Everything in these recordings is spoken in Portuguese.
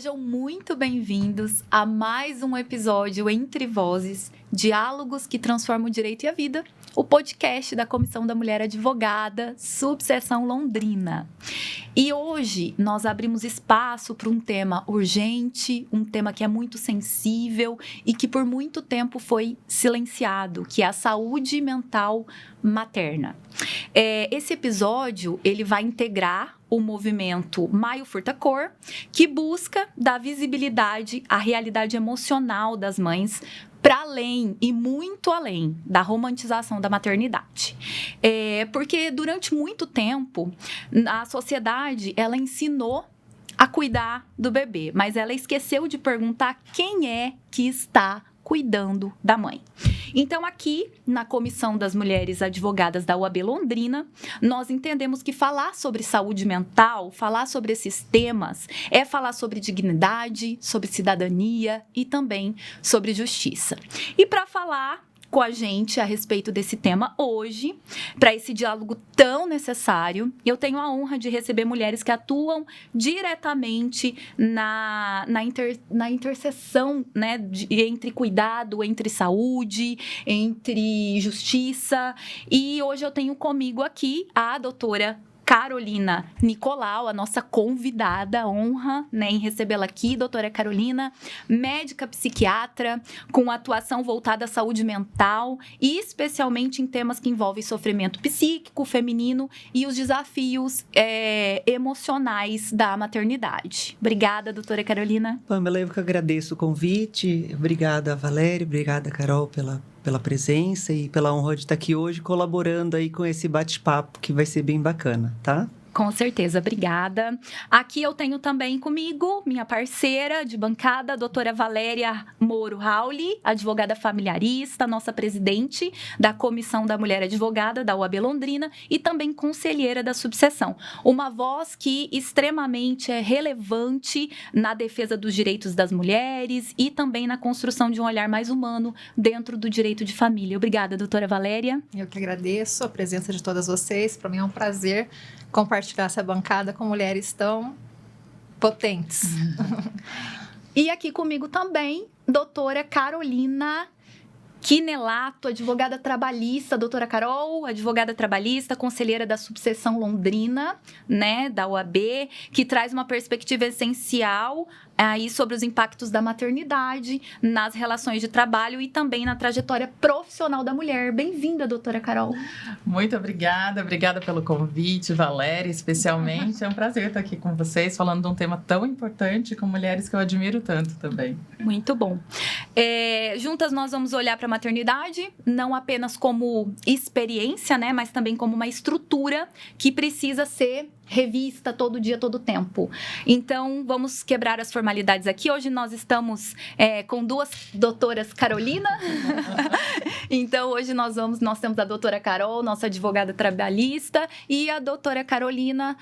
Sejam muito bem-vindos a mais um episódio Entre Vozes, Diálogos que Transformam o Direito e a Vida, o podcast da Comissão da Mulher Advogada, subseção Londrina. E hoje nós abrimos espaço para um tema urgente, um tema que é muito sensível e que por muito tempo foi silenciado, que é a saúde mental materna. Esse episódio ele vai integrar o movimento Maio Furta Cor, que busca dar visibilidade à realidade emocional das mães para além e muito além da romantização da maternidade. Porque durante muito tempo, a sociedade ela ensinou a cuidar do bebê, mas ela esqueceu de perguntar quem é que está cuidando da mãe. Então, aqui, na Comissão das Mulheres Advogadas da UAB Londrina, nós entendemos que falar sobre saúde mental, falar sobre esses temas, é falar sobre dignidade, sobre cidadania e também sobre justiça. E para falar com a gente a respeito desse tema hoje, para esse diálogo tão necessário, eu tenho a honra de receber mulheres que atuam diretamente na interseção, né, entre cuidado, entre saúde, entre justiça. E hoje eu tenho comigo aqui a doutora Carolina Nicolau, a nossa convidada, honra, né, em recebê-la aqui, doutora Carolina, médica psiquiatra, com atuação voltada à saúde mental e especialmente em temas que envolvem sofrimento psíquico, feminino e os desafios emocionais da maternidade. Obrigada, doutora Carolina. Pamela, eu que agradeço o convite. Obrigada, Valéria, obrigada, Carol, pela presença e pela honra de estar aqui hoje colaborando aí com esse bate-papo que vai ser bem bacana, tá? Com certeza, obrigada. Aqui eu tenho também comigo minha parceira de bancada, a doutora Valéria Moro Rauli, advogada familiarista, nossa presidente da Comissão da Mulher Advogada da UAB Londrina e também conselheira da subseção. Uma voz que extremamente é relevante na defesa dos direitos das mulheres e também na construção de um olhar mais humano dentro do direito de família. Obrigada, doutora Valéria. Eu que agradeço a presença de todas vocês. Para mim é um prazer compartilhar essa bancada com mulheres tão potentes. E aqui comigo também, doutora Carolina Quinelato, advogada trabalhista, doutora Carol, advogada trabalhista, conselheira da subseção Londrina, né, da UAB, que traz uma perspectiva essencial aí sobre os impactos da maternidade nas relações de trabalho e também na trajetória profissional da mulher. Bem-vinda, doutora Carol. Muito obrigada pelo convite, Valéria, especialmente. É um prazer estar aqui com vocês, falando de um tema tão importante com mulheres que eu admiro tanto também. Muito bom. Juntas nós vamos olhar para a maternidade, não apenas como experiência, né, mas também como uma estrutura que precisa ser revista todo dia, todo tempo. Então, vamos quebrar as formalidades aqui. Hoje nós estamos com duas doutoras Carolina. Então, hoje nós temos a doutora Carol, nossa advogada trabalhista, e a doutora Carolina,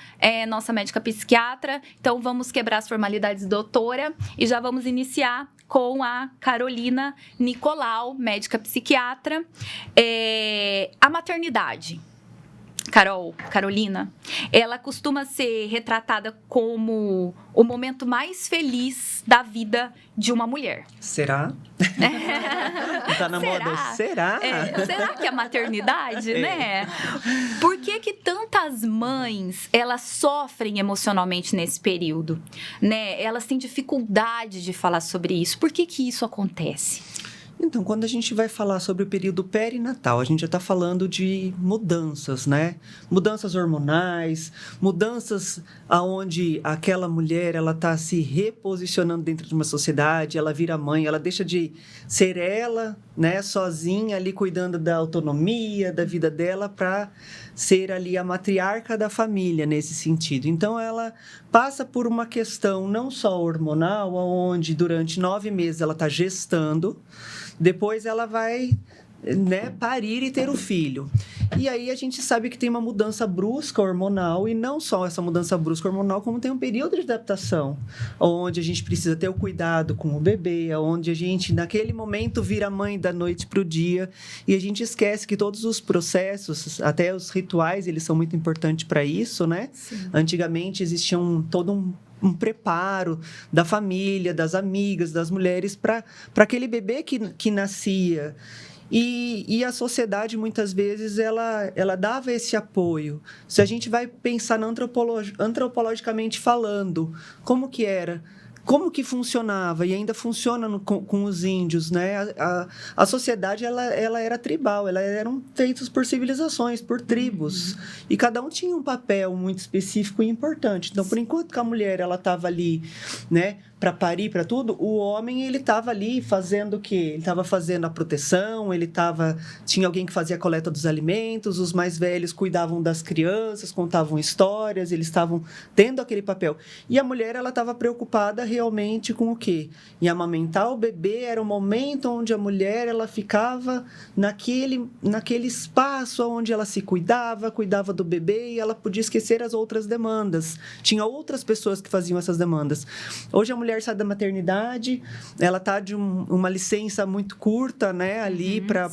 nossa médica psiquiatra. Então, vamos quebrar as formalidades, doutora, e já vamos iniciar com a Carolina Nicolau, médica psiquiatra. A maternidade, Carolina, ela costuma ser retratada como o momento mais feliz da vida de uma mulher. Será? Tá na moda? Será? Será que é a maternidade, né? Por que tantas mães, elas sofrem emocionalmente nesse período, né? Elas têm dificuldade de falar sobre isso. Por que isso acontece? Então, quando a gente vai falar sobre o período perinatal, a gente já está falando de mudanças, né? Mudanças hormonais, mudanças aonde aquela mulher, ela está se reposicionando dentro de uma sociedade, ela vira mãe, ela deixa de ser ela, né, sozinha ali cuidando da autonomia, da vida dela, para ser ali a matriarca da família nesse sentido. Então, ela passa por uma questão não só hormonal, onde durante 9 meses ela está gestando, depois ela vai, né, parir e ter o filho. E aí a gente sabe que tem uma mudança brusca hormonal, e não só essa mudança brusca hormonal, como tem um período de adaptação, onde a gente precisa ter o cuidado com o bebê, onde a gente, naquele momento, vira mãe da noite para o dia, e a gente esquece que todos os processos, até os rituais, eles são muito importantes para isso, né? Sim. Antigamente existia todo um preparo da família, das amigas, das mulheres para aquele bebê que nascia. E a sociedade, muitas vezes, ela dava esse apoio. Se a gente vai pensar antropologicamente falando, como que era? Como que funcionava? E ainda funciona com os índios, né? A sociedade, ela era tribal, eram feitos por civilizações, por tribos. E cada um tinha um papel muito específico e importante. Então, por enquanto que a mulher, ela estava ali, né? Para parir, para tudo, o homem, ele estava ali fazendo o quê? Ele estava fazendo a proteção, tinha alguém que fazia a coleta dos alimentos, os mais velhos cuidavam das crianças, contavam histórias, eles estavam tendo aquele papel. E a mulher, ela estava preocupada realmente com o quê? Em amamentar o bebê, era o momento onde a mulher, ela ficava naquele espaço onde ela se cuidava do bebê e ela podia esquecer as outras demandas. Tinha outras pessoas que faziam essas demandas. Hoje a mulher sai da maternidade, ela está de uma licença muito curta, né, ali para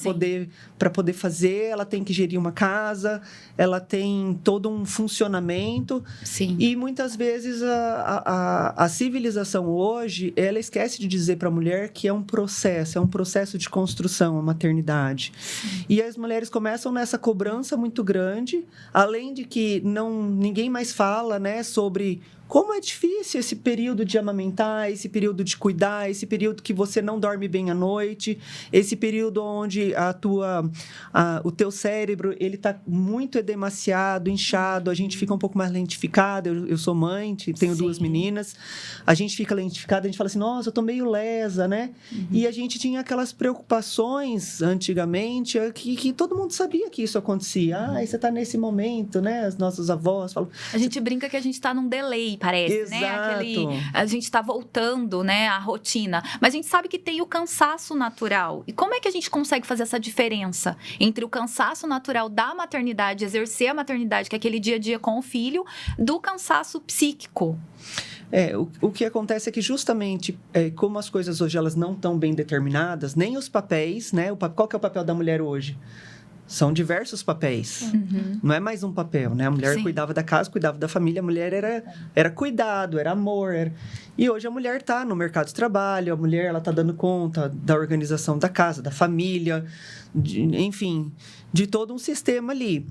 poder fazer, ela tem que gerir uma casa, ela tem todo um funcionamento. Sim. E muitas vezes a civilização hoje, ela esquece de dizer para a mulher que é um processo de construção, a maternidade. Sim. E as mulheres começam nessa cobrança muito grande, além de que ninguém mais fala, né, sobre como é difícil esse período de amamentar, esse período de cuidar, esse período que você não dorme bem à noite, esse período onde o teu cérebro ele está muito edemaciado, inchado, a gente fica um pouco mais lentificada. Eu sou mãe, tenho duas meninas, a gente fica lentificada, a gente fala assim, nossa, eu tô meio lesa, né? E a gente tinha aquelas preocupações antigamente que todo mundo sabia que isso acontecia. Você está nesse momento, né? As nossas avós falam... A gente brinca que a gente está num delay, parece, exato, né? A gente está voltando, né, à rotina. Mas a gente sabe que tem o cansaço natural. E como é que a gente consegue fazer essa diferença entre o cansaço natural da maternidade, exercer a maternidade, que é aquele dia a dia com o filho, do cansaço psíquico? O que acontece é que justamente como as coisas hoje elas não estão bem determinadas, nem os papéis, né? Qual que é o papel da mulher hoje? São diversos papéis. Não é mais um papel, né? A mulher cuidava da casa, cuidava da família. A mulher era cuidado, era amor. E hoje a mulher está no mercado de trabalho. A mulher ela está dando conta da organização da casa, da família, enfim, de todo um sistema ali.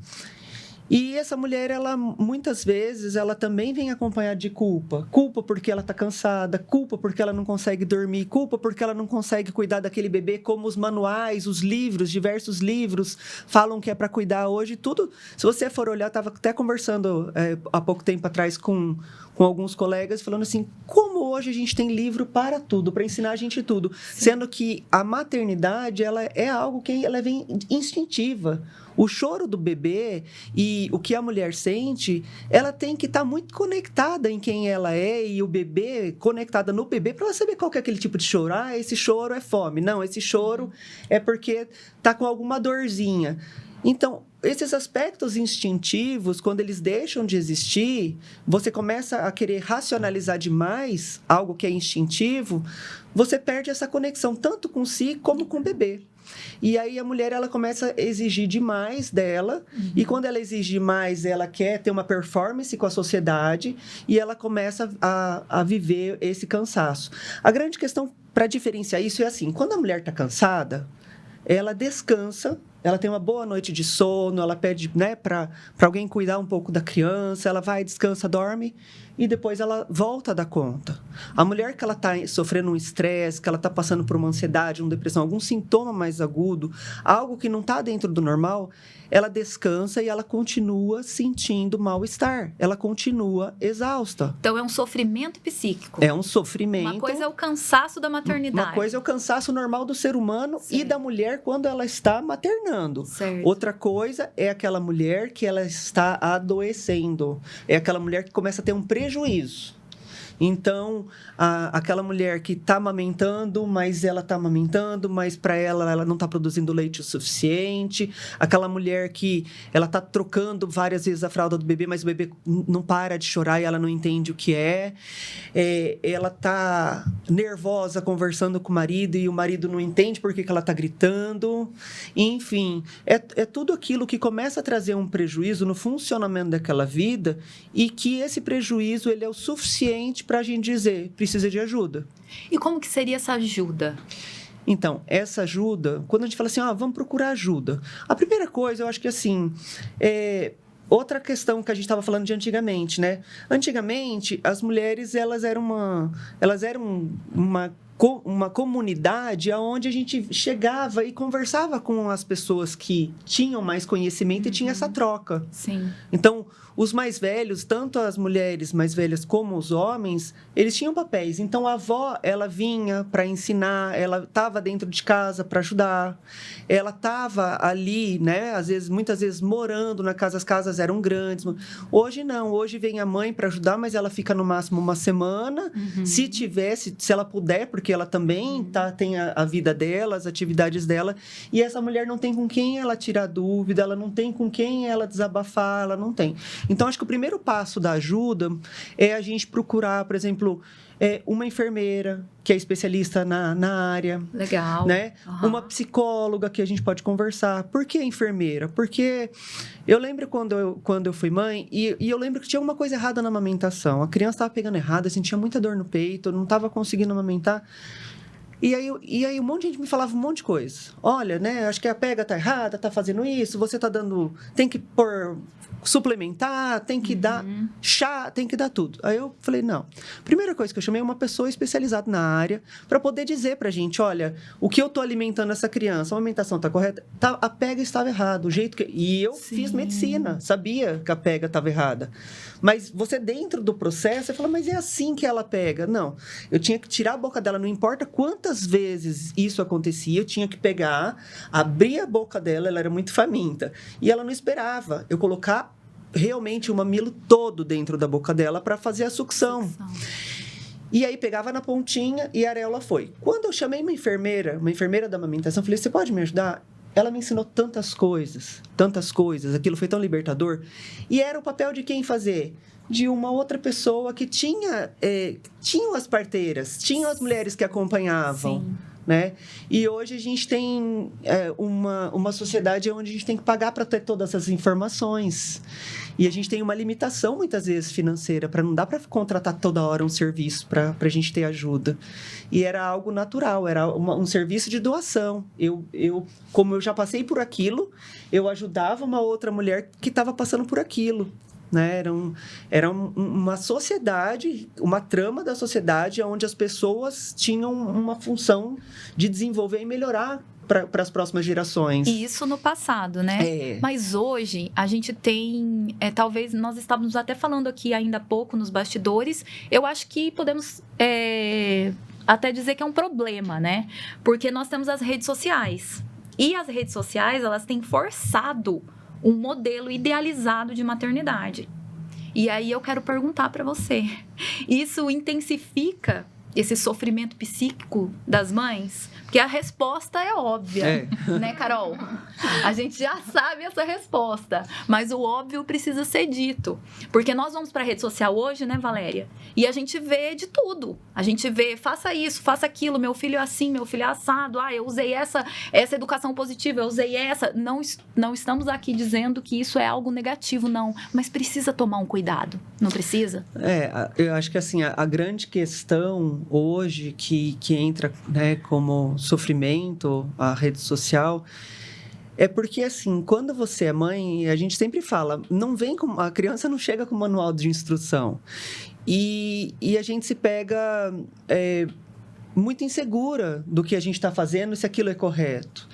E essa mulher, ela muitas vezes, ela também vem acompanhada de culpa. Culpa porque ela está cansada, culpa porque ela não consegue dormir, culpa porque ela não consegue cuidar daquele bebê, como os manuais, os livros, diversos livros falam que é para cuidar hoje. Tudo, se você for olhar, estava até conversando há pouco tempo atrás com alguns colegas, falando assim, como hoje a gente tem livro para tudo, para ensinar a gente tudo. Sendo que a maternidade, ela é algo que ela vem instintiva. O choro do bebê e o que a mulher sente, ela tem que estar muito conectada em quem ela é e o bebê, conectada no bebê, para ela saber qual que é aquele tipo de choro. Esse choro é fome. Não, esse choro é porque está com alguma dorzinha. Então, esses aspectos instintivos, quando eles deixam de existir, você começa a querer racionalizar demais algo que é instintivo, você perde essa conexão tanto com si como com o bebê. E aí a mulher ela começa a exigir demais dela, e quando ela exige demais, ela quer ter uma performance com a sociedade e ela começa a viver esse cansaço. A grande questão para diferenciar isso é assim, quando a mulher está cansada, ela descansa, ela tem uma boa noite de sono, ela pede, né, para alguém cuidar um pouco da criança, ela vai, descansa, dorme e depois ela volta a dar conta. A mulher que ela está sofrendo um estresse, que ela está passando por uma ansiedade, uma depressão, algum sintoma mais agudo, algo que não está dentro do normal, ela descansa e ela continua sentindo mal-estar. Ela continua exausta. Então, é um sofrimento psíquico. É um sofrimento. Uma coisa é o cansaço da maternidade. Uma coisa é o cansaço normal do ser humano e da mulher quando ela está maternando. Certo. Outra coisa é aquela mulher que ela está adoecendo. É aquela mulher que começa a ter um prejuízo. Então, aquela mulher que está amamentando, mas para ela não está produzindo leite o suficiente. Aquela mulher que ela está trocando várias vezes a fralda do bebê, mas o bebê não para de chorar e ela não entende o que é. Ela está nervosa conversando com o marido e o marido não entende por que ela está gritando. Enfim, é tudo aquilo que começa a trazer um prejuízo no funcionamento daquela vida e que esse prejuízo ele é o suficiente para a gente dizer, precisa de ajuda. E como que seria essa ajuda? Então, essa ajuda, quando a gente fala assim, vamos procurar ajuda. A primeira coisa, eu acho que assim, outra questão que a gente estava falando de antigamente, né? Antigamente, as mulheres, elas eram uma comunidade onde a gente chegava e conversava com as pessoas que tinham mais conhecimento e tinha essa troca. Sim. Então, os mais velhos, tanto as mulheres mais velhas como os homens, eles tinham papéis. Então, a avó, ela vinha para ensinar, ela estava dentro de casa para ajudar, ela estava ali, né? Muitas vezes morando na casa, as casas eram grandes. Hoje não, hoje vem a mãe para ajudar, mas ela fica no máximo uma semana, se ela puder, porque ela também tem a vida dela, as atividades dela, e essa mulher não tem com quem ela tirar dúvida, ela não tem com quem ela desabafar, ela não tem. Então, acho que o primeiro passo da ajuda é a gente procurar, por exemplo, uma enfermeira que é especialista na área. Legal. Né? Uma psicóloga que a gente pode conversar. Por que enfermeira? Porque eu lembro quando eu fui mãe, e eu lembro que tinha uma coisa errada na amamentação. A criança estava pegando errado, eu sentia muita dor no peito, eu não estava conseguindo amamentar. E aí um monte de gente me falava um monte de coisa. Olha, né, acho que a pega tá errada, tá fazendo isso, você tá dando... Tem que suplementar, tem que dar chá, tem que dar tudo. Aí eu falei, não. Primeira coisa que eu chamei uma pessoa especializada na área para poder dizer pra gente, olha, o que eu tô alimentando essa criança, a alimentação tá correta? A pega estava errada, o jeito que... E eu fiz medicina, sabia que a pega estava errada. Mas você dentro do processo, você fala, mas é assim que ela pega. Não, eu tinha que tirar a boca dela, não importa quantas vezes isso acontecia, eu tinha que pegar, abrir a boca dela, ela era muito faminta, e ela não esperava eu colocar realmente o mamilo todo dentro da boca dela para fazer a sucção. E aí pegava na pontinha e a areola foi. Quando eu chamei uma enfermeira da amamentação, falei, você pode me ajudar? Ela me ensinou tantas coisas, aquilo foi tão libertador. E era o papel de quem fazer? De uma outra pessoa que tinham as parteiras, tinham as mulheres que acompanhavam. Sim. Né? E hoje a gente tem uma sociedade onde a gente tem que pagar para ter todas essas informações. E a gente tem uma limitação, muitas vezes, financeira, não dá para contratar toda hora um serviço para a gente ter ajuda. E era algo natural, era um serviço de doação. Como eu já passei por aquilo, eu ajudava uma outra mulher que estava passando por aquilo. Né? Era uma sociedade, uma trama da sociedade onde as pessoas tinham uma função de desenvolver e melhorar para as próximas gerações. E isso no passado, né? Mas hoje a gente tem, talvez nós estávamos até falando aqui ainda há pouco nos bastidores, eu acho que podemos até dizer que é um problema, né? Porque nós temos as redes sociais. E as redes sociais, elas têm forçado um modelo idealizado de maternidade. E aí eu quero perguntar para você, isso intensifica esse sofrimento psíquico das mães? Porque a resposta é óbvia, né, Carol? A gente já sabe essa resposta, mas o óbvio precisa ser dito. Porque nós vamos para a rede social hoje, né, Valéria? E a gente vê de tudo. A gente vê, faça isso, faça aquilo, meu filho é assim, meu filho é assado, eu usei essa educação positiva, eu usei essa. Não estamos aqui dizendo que isso é algo negativo, não. Mas precisa tomar um cuidado, não precisa? Eu acho que assim, a grande questão hoje que entra, né, como sofrimento, a rede social, é porque, assim, quando você é mãe, a gente sempre fala, a criança não chega com manual de instrução. E a gente se pega muito insegura do que a gente está fazendo, se aquilo é correto.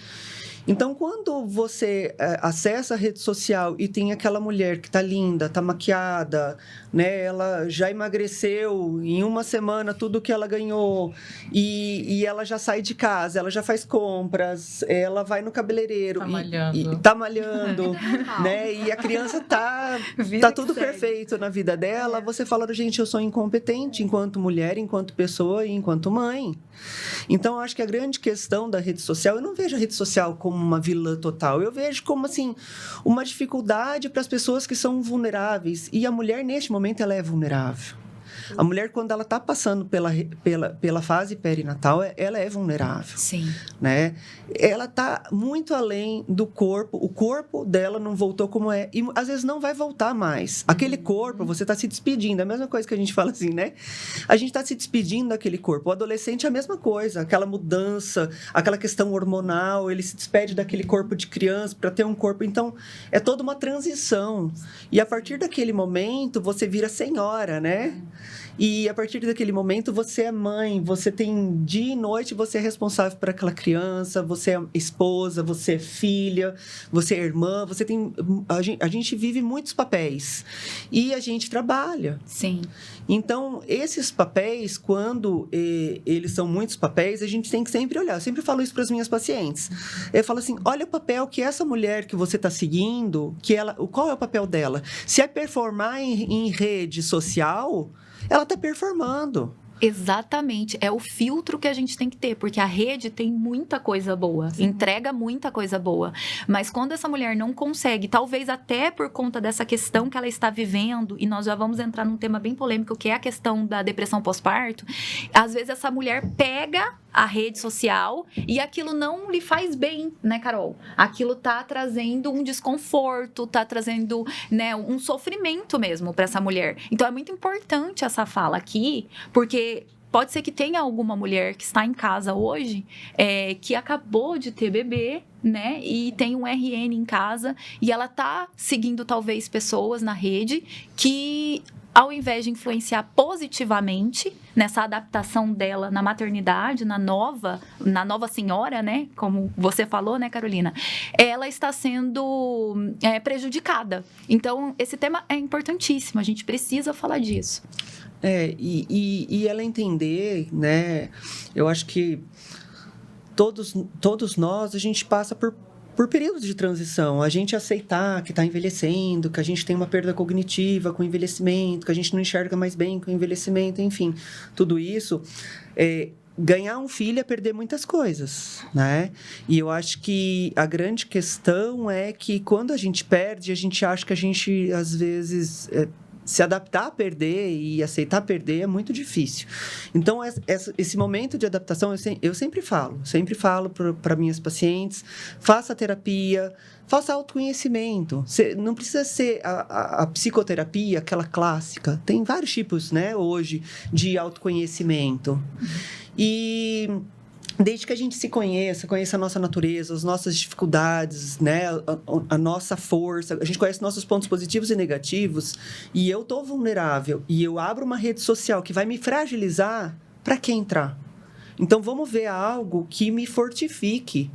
Então, quando você acessa a rede social e tem aquela mulher que está linda, está maquiada, né? Ela já emagreceu em uma semana tudo que ela ganhou e ela já sai de casa, ela já faz compras, ela vai no cabeleireiro tá malhando, né? E a criança tá tudo perfeito na vida dela. Você fala, gente, eu sou incompetente enquanto mulher, enquanto pessoa e enquanto mãe. Então, eu acho que a grande questão da rede social, eu não vejo a rede social como uma vilã total, eu vejo como, assim, uma dificuldade para as pessoas que são vulneráveis, e a mulher, neste momento, ela é vulnerável. A mulher, quando ela está passando pela fase perinatal, ela é vulnerável. Sim. Né? Ela está muito além do corpo. O corpo dela não voltou como é. E às vezes não vai voltar mais. Aquele corpo, você está se despedindo. É a mesma coisa que a gente fala assim, né? A gente está se despedindo daquele corpo. O adolescente é a mesma coisa. Aquela mudança, aquela questão hormonal. Ele se despede daquele corpo de criança para ter um corpo. Então, é toda uma transição. E a partir daquele momento, você vira senhora, né? E a partir daquele momento, você é mãe. Você tem dia e noite, você é responsável por aquela criança. Você é esposa, você é filha, você é irmã. Você tem... A gente vive muitos papéis. E a gente trabalha. Sim. Então, esses papéis, quando eles são muitos papéis, a gente tem que sempre olhar. Eu sempre falo isso para as minhas pacientes. Eu falo assim, olha o papel que essa mulher que você está seguindo, qual é o papel dela? Se é performar em rede social, ela está performando. Exatamente, é o filtro que a gente tem que ter, porque a rede tem muita coisa boa, entrega muita coisa boa, mas quando essa mulher não consegue, talvez até por conta dessa questão que ela está vivendo, e nós já vamos entrar num tema bem polêmico, que é a questão da depressão pós-parto, às vezes essa mulher pega a rede social e aquilo não lhe faz bem, né, Carol? Aquilo tá trazendo um desconforto, tá trazendo, né, um sofrimento mesmo para essa mulher. Então é muito importante essa fala aqui, porque pode ser que tenha alguma mulher que está em casa hoje, que acabou de ter bebê, né, e tem um RN em casa, e ela tá seguindo talvez pessoas na rede que, ao invés de influenciar positivamente nessa adaptação dela na maternidade, na nova senhora, né? Como você falou, né, Carolina? Ela está sendo prejudicada. Então, esse tema é importantíssimo. A gente precisa falar disso. E ela entender, né? Eu acho que todos nós, a gente passa por períodos de transição, a gente aceitar que está envelhecendo, que a gente tem uma perda cognitiva com o envelhecimento, que a gente não enxerga mais bem com o envelhecimento, enfim, tudo isso. Ganhar um filho é perder muitas coisas, né? E eu acho que a grande questão é que quando a gente perde, a gente acha que a gente, às vezes... se adaptar a perder e aceitar perder é muito difícil. Então, esse momento de adaptação, eu sempre falo para minhas pacientes, faça terapia, faça autoconhecimento. Não precisa ser a psicoterapia, aquela clássica. Tem vários tipos, né, hoje, de autoconhecimento. E... desde que a gente se conheça a nossa natureza, as nossas dificuldades, né? A nossa força, a gente conhece nossos pontos positivos e negativos, e eu tô vulnerável, e eu abro uma rede social que vai me fragilizar, para que entrar? Então, vamos ver algo que me fortifique.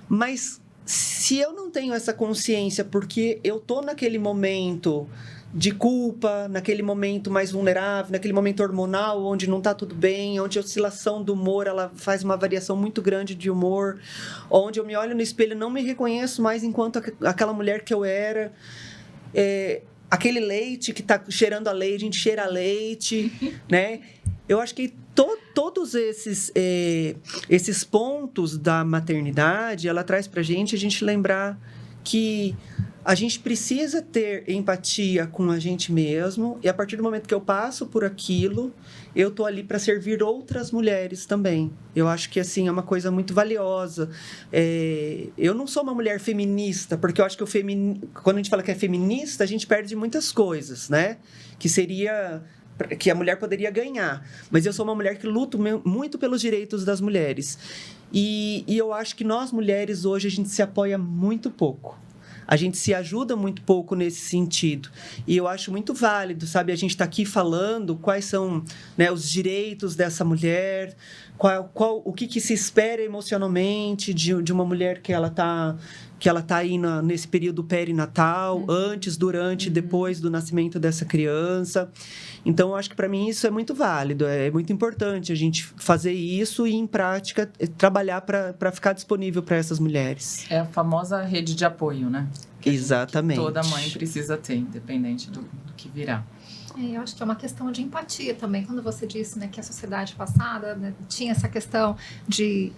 Mas, se eu não tenho essa consciência, porque eu tô naquele momento de culpa, naquele momento mais vulnerável, naquele momento hormonal, onde não está tudo bem, onde a oscilação do humor ela faz uma variação muito grande de humor, onde eu me olho no espelho e não me reconheço mais enquanto aquela mulher que eu era. Aquele leite que está cheirando a leite, a gente cheira a leite, né? Eu acho que todos esses pontos da maternidade, ela traz para a gente lembrar que a gente precisa ter empatia com a gente mesmo, e a partir do momento que eu passo por aquilo, eu tô ali para servir outras mulheres também. Eu acho que, assim, é uma coisa muito valiosa. Eu não sou uma mulher feminista, porque eu acho que quando a gente fala que é feminista, a gente perde muitas coisas, né? Que a mulher poderia ganhar. Mas eu sou uma mulher que luto muito pelos direitos das mulheres. E eu acho que nós, mulheres, hoje, a gente se apoia muito pouco. A gente se ajuda muito pouco nesse sentido. E eu acho muito válido, sabe? A gente está aqui falando quais são, né, os direitos dessa mulher, o que se espera emocionalmente de uma mulher que ela está aí nesse período perinatal, antes, durante e depois do nascimento dessa criança. Então, eu acho que, para mim, isso é muito válido. É muito importante a gente fazer isso e, em prática, trabalhar para ficar disponível para essas mulheres. É a famosa rede de apoio, né? Exatamente. Que toda mãe precisa ter, independente do que virá. Eu acho que é uma questão de empatia também. Quando você disse, né, que a sociedade passada, né, tinha essa questão de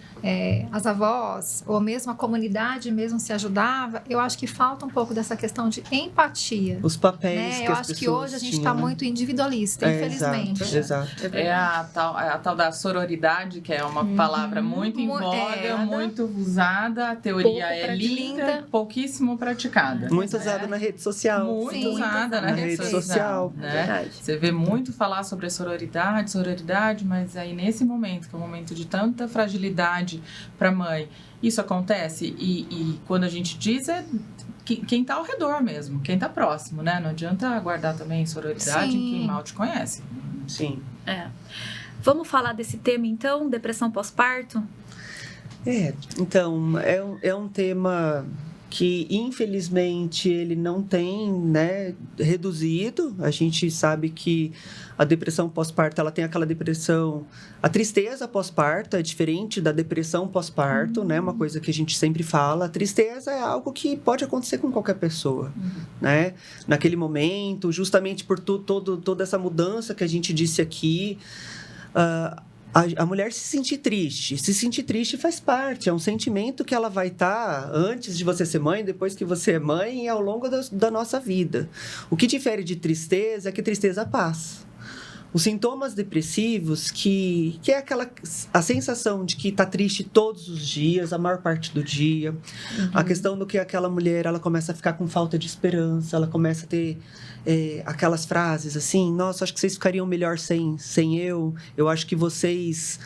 as avós, ou mesmo a comunidade mesmo se ajudava, eu acho que falta um pouco dessa questão de empatia. Os papéis que Eu as acho que pessoas hoje a gente tinham, está né? muito individualista, infelizmente. Exato. É a tal da sororidade, que é uma palavra muito em voga, muito usada, a teoria é linda, pouquíssimo praticada. Muito usada na rede social. Muito usada na rede social. Né? Você vê muito falar sobre a sororidade, mas aí nesse momento, que é um momento de tanta fragilidade para a mãe, isso acontece e quando a gente diz quem está ao redor mesmo, quem está próximo, né? Não adianta guardar também sororidade em quem mal te conhece. Sim. Vamos falar desse tema então, depressão pós-parto? Então, é um tema que infelizmente ele não tem, né, reduzido. A gente sabe que a depressão pós-parto, ela tem aquela depressão, a tristeza pós-parto é diferente da depressão pós-parto, né? Uma coisa que a gente sempre fala, a tristeza é algo que pode acontecer com qualquer pessoa, né? Naquele momento, justamente por toda essa mudança que a gente disse aqui, a mulher se sentir triste faz parte, é um sentimento que ela vai estar antes de você ser mãe, depois que você é mãe e ao longo da nossa vida. O que difere de tristeza é que tristeza passa. Os sintomas depressivos, que é a sensação de que está triste todos os dias, a maior parte do dia. A questão do que aquela mulher, ela começa a ficar com falta de esperança, ela começa a ter aquelas frases assim, nossa, acho que vocês ficariam melhor sem eu acho que vocês,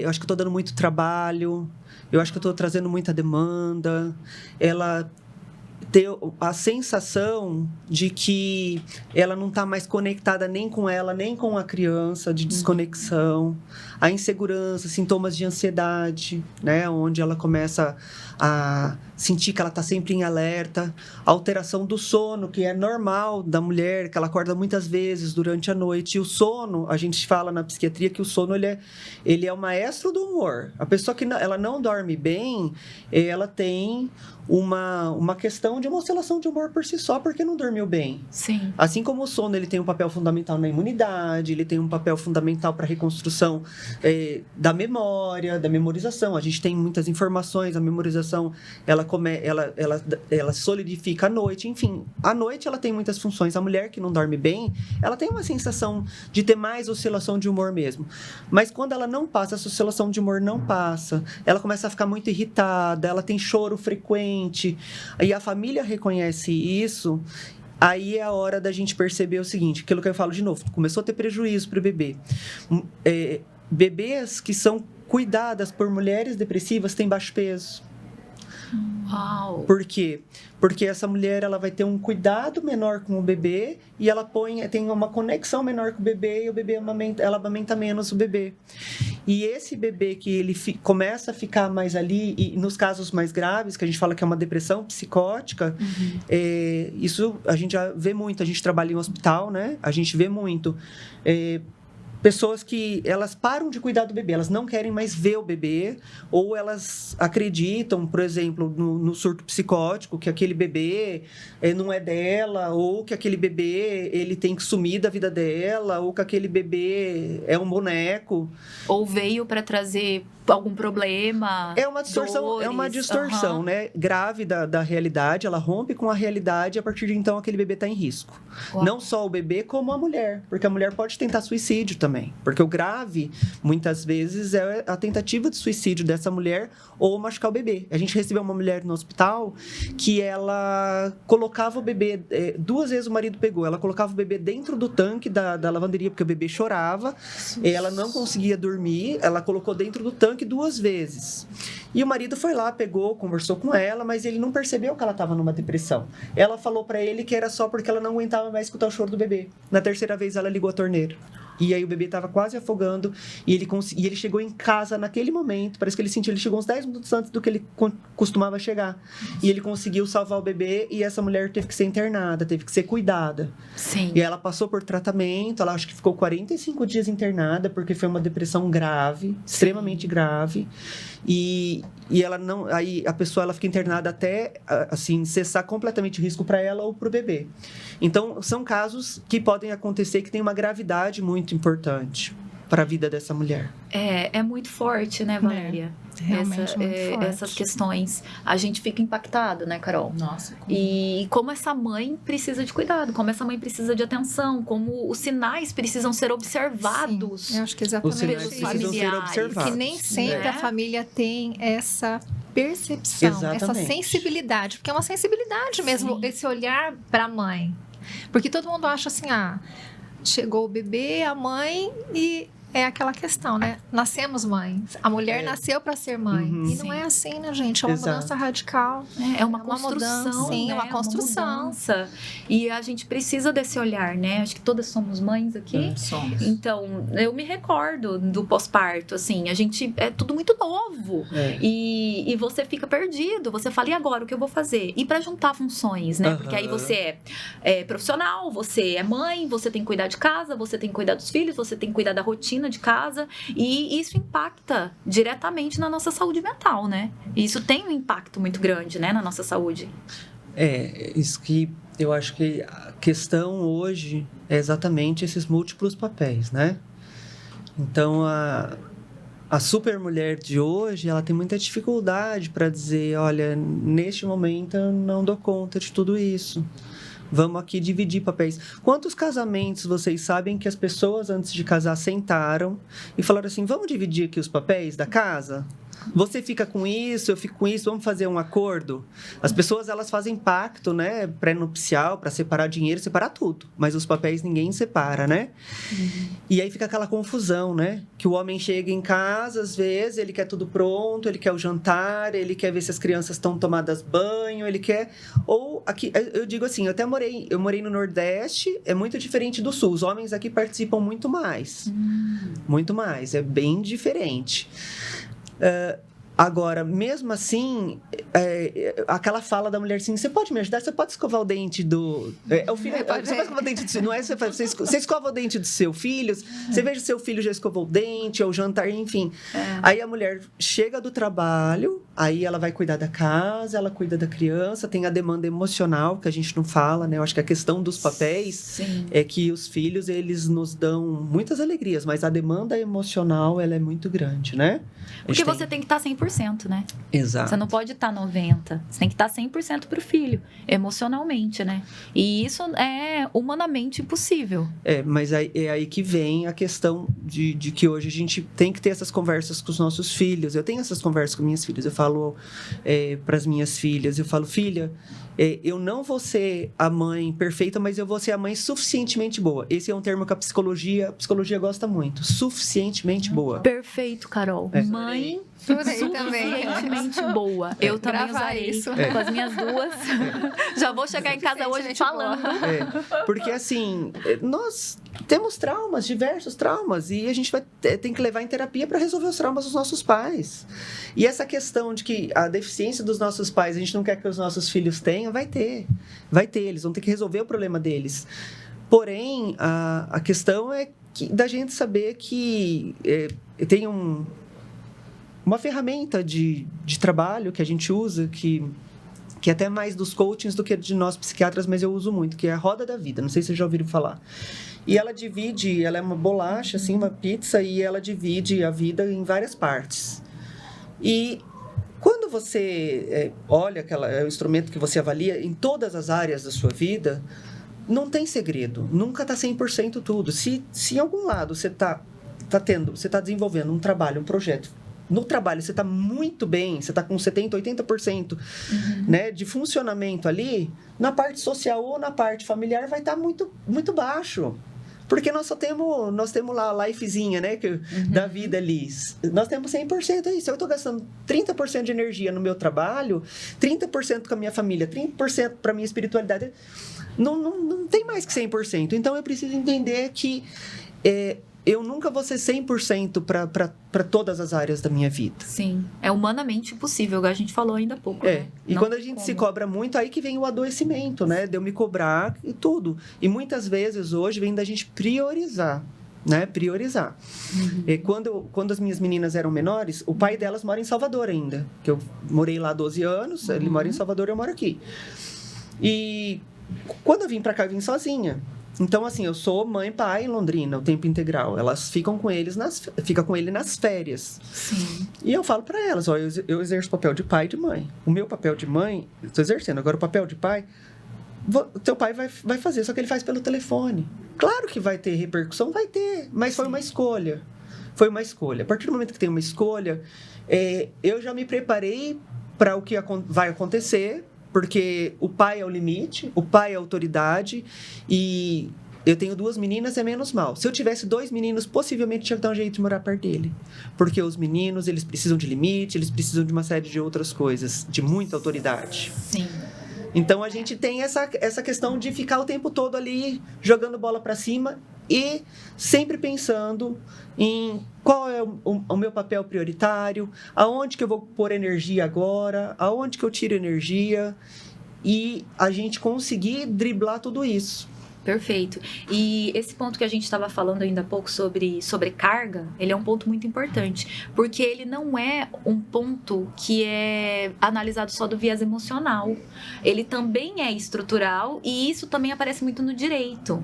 eu acho que eu estou dando muito trabalho, eu acho que eu estou trazendo muita demanda. Ela ter a sensação de que ela não está mais conectada nem com ela, nem com a criança, de desconexão, a insegurança, sintomas de ansiedade, né, onde ela começa a sentir que ela está sempre em alerta, a alteração do sono, que é normal da mulher, que ela acorda muitas vezes durante a noite, e o sono, a gente fala na psiquiatria que o sono ele é o maestro do humor. A pessoa que ela não dorme bem, ela tem uma questão de uma oscilação de humor por si só, porque não dormiu bem. Sim. Assim como o sono, ele tem um papel fundamental na imunidade, ele tem um papel fundamental para a reconstrução da memória, da memorização. A gente tem muitas informações, a memorização, ela solidifica à noite. Enfim, à noite ela tem muitas funções. A mulher que não dorme bem, ela tem uma sensação de ter mais oscilação de humor mesmo. Mas quando ela não passa, essa oscilação de humor não passa, ela começa a ficar muito irritada, ela tem choro frequente, e a família reconhece isso. Aí é a hora da gente perceber o seguinte, aquilo que eu falo de novo, começou a ter prejuízo para o bebê. Bebês que são cuidadas por mulheres depressivas têm baixo peso. Uau. Por quê? Porque essa mulher, ela vai ter um cuidado menor com o bebê e ela tem uma conexão menor com o bebê e o bebê ela amamenta menos o bebê. E esse bebê que ele começa a ficar mais ali, e nos casos mais graves, que a gente fala que é uma depressão psicótica, isso a gente já vê muito, a gente trabalha em hospital, né? A gente vê muito pessoas que elas param de cuidar do bebê, elas não querem mais ver o bebê, ou elas acreditam, por exemplo, no surto psicótico, que aquele bebê não é dela, ou que aquele bebê ele tem que sumir da vida dela, ou que aquele bebê é um boneco. Ou veio para trazer algum problema. É uma distorção, dores, né? Grave da realidade, ela rompe com a realidade e a partir de então aquele bebê está em risco. Uau. Não só o bebê, como a mulher, porque a mulher pode tentar suicídio também. Porque o grave, muitas vezes, é a tentativa de suicídio dessa mulher ou machucar o bebê. A gente recebeu uma mulher no hospital que ela colocava o bebê, 2 vezes o marido pegou, ela colocava o bebê dentro do tanque da lavanderia, porque o bebê chorava, ela não conseguia dormir, ela colocou dentro do tanque 2 vezes. E o marido foi lá, pegou, conversou com ela, mas ele não percebeu que ela estava numa depressão. Ela falou para ele que era só porque ela não aguentava mais escutar o choro do bebê. Na 3ª vez, ela ligou a torneira. E aí o bebê estava quase afogando e ele chegou em casa naquele momento. Parece que ele chegou uns 10 minutos antes do que ele costumava chegar. E ele conseguiu salvar o bebê e essa mulher teve que ser internada, teve que ser cuidada. Sim. E ela passou por tratamento, ela acho que ficou 45 dias internada porque foi uma depressão grave, extremamente grave. E ela não, aí a pessoa ela fica internada até assim cessar completamente o risco para ela ou para o bebê. Então são casos que podem acontecer que tem uma gravidade muito importante para a vida dessa mulher. É muito forte, né, Valéria? Realmente muito forte. Essas questões. A gente fica impactado, né, Carol? Nossa. E como essa mãe precisa de cuidado, como essa mãe precisa de atenção, como os sinais precisam ser observados. Sim, eu acho que exatamente Os sinais isso. precisam ser observados. Que nem sempre né? a família tem essa percepção, Exatamente. essa sensibilidade. Porque é uma sensibilidade mesmo, Sim. esse olhar para a mãe. Porque todo mundo acha assim, chegou o bebê, a mãe e... É aquela questão, né? Nascemos mães. A mulher nasceu para ser mãe. Uhum. E não é assim, né, gente? É uma Exato. mudança radical. É uma uma construção, mudança, sim, né? é uma construção. mudança. E a gente precisa desse olhar, né? Acho que todas somos mães aqui. Somos. Então, eu me recordo do pós-parto, assim, a gente é tudo muito novo. E você fica perdido. Você fala, e agora, o que eu vou fazer? E para juntar funções, né? Porque aí você é profissional, você é mãe, você tem que cuidar de casa, você tem que cuidar dos filhos, você tem que cuidar da rotina de casa. E isso impacta diretamente na nossa saúde mental, né? E isso tem um impacto muito grande, né, na nossa saúde. Isso que eu acho que a questão hoje é exatamente esses múltiplos papéis, né? Então, a super mulher de hoje, ela tem muita dificuldade para dizer, olha, neste momento eu não dou conta de tudo isso. Vamos aqui dividir papéis. Quantos casamentos vocês sabem que as pessoas antes de casar sentaram e falaram assim, vamos dividir aqui os papéis da casa? Você fica com isso, eu fico com isso, vamos fazer um acordo? As pessoas, elas fazem pacto, né, pré-nupcial, para separar dinheiro, separar tudo. Mas os papéis ninguém separa, né? E aí fica aquela confusão, né? Que o homem chega em casa, às vezes, ele quer tudo pronto, ele quer o jantar, ele quer ver se as crianças estão tomadas banho, ele quer... Ou aqui, eu digo assim, eu morei no Nordeste, é muito diferente do Sul. Os homens aqui participam muito mais. Muito mais, é bem diferente. Agora, mesmo assim, aquela fala da mulher assim, você pode me ajudar? Você pode escovar o dente do... você pode escovar o dente do seu... Não é você escova o dente do seu filho, você veja se seu filho já escovou o dente, ou jantar, enfim. Aí a mulher chega do trabalho, aí ela vai cuidar da casa, ela cuida da criança, tem a demanda emocional, que a gente não fala, né? Eu acho que a questão dos papéis é que os filhos, eles nos dão muitas alegrias, mas a demanda emocional, ela é muito grande, né? Porque você tem que estar 100%, né? Exato. Você não pode estar 90%. Você tem que estar 100% pro filho, emocionalmente, né? E isso é humanamente impossível. Mas é aí que vem a questão de que hoje a gente tem que ter essas conversas com os nossos filhos. Eu tenho essas conversas com minhas filhas. Eu falo para as minhas filhas, eu falo, filha, eu não vou ser a mãe perfeita, mas eu vou ser a mãe suficientemente boa. Esse é um termo que a psicologia gosta muito. Suficientemente boa. Perfeito, Carol. Mãe suficientemente boa. Eu também usarei isso com as minhas duas. Já vou chegar em casa hoje falando. Porque assim, nós temos traumas, diversos traumas, e a gente tem que levar em terapia para resolver os traumas dos nossos pais. E essa questão de que a deficiência dos nossos pais a gente não quer que os nossos filhos tenham, vai ter, eles vão ter que resolver o problema deles. Porém, a questão é da gente saber que tem uma ferramenta de trabalho que a gente usa, que é até mais dos coachings do que de nós psiquiatras, mas eu uso muito, que é a roda da vida. Não sei se vocês já ouviram falar. E ela é uma bolacha, assim, uma pizza, e ela divide a vida em várias partes. E quando você olha o instrumento que você avalia em todas as áreas da sua vida, não tem segredo, nunca está 100% tudo. Se em algum lado você está desenvolvendo um trabalho, um projeto, no trabalho você está muito bem, você está com 70%, 80% né, de funcionamento ali, na parte social ou na parte familiar vai estar muito, muito baixo. Porque nós temos lá a lifezinha, né, da vida ali. Nós temos 100% aí. Se eu estou gastando 30% de energia no meu trabalho, 30% com a minha família, 30% para minha espiritualidade, não tem mais que 100%. Então, eu preciso entender que eu nunca vou ser 100% para todas as áreas da minha vida. Sim, é humanamente impossível, a gente falou ainda há pouco, né? E não quando a gente se cobra muito, aí que vem o adoecimento, né? De eu me cobrar e tudo. E muitas vezes hoje vem da gente priorizar, né? Priorizar. E quando as minhas meninas eram menores, o pai delas mora em Salvador ainda. Que eu morei lá 12 anos, ele mora em Salvador e eu moro aqui. E quando eu vim para cá, eu vim sozinha. Então, assim, eu sou mãe e pai em Londrina, o tempo integral. Elas ficam com ele nas férias. Sim. E eu falo para elas, ó, eu exerço o papel de pai e de mãe. O meu papel de mãe, estou exercendo. Agora, o papel de pai, teu pai vai fazer, só que ele faz pelo telefone. Claro que vai ter repercussão, vai ter, mas foi uma escolha. Foi uma escolha. A partir do momento que tem uma escolha, eu já me preparei para o que vai acontecer, porque o pai é o limite, o pai é a autoridade, e eu tenho 2 meninas, é menos mal. Se eu tivesse 2 meninos, possivelmente tinha que dar um jeito de morar perto dele. Porque os meninos, eles precisam de limite, eles precisam de uma série de outras coisas, de muita autoridade. Sim. Então, a gente tem essa questão de ficar o tempo todo ali, jogando bola para cima e sempre pensando em qual é o meu papel prioritário, aonde que eu vou pôr energia agora, aonde que eu tiro energia, e a gente conseguir driblar tudo isso. Perfeito. E esse ponto que a gente estava falando ainda há pouco sobre sobrecarga, ele é um ponto muito importante, porque ele não é um ponto que é analisado só do viés emocional. Ele também é estrutural e isso também aparece muito no direito.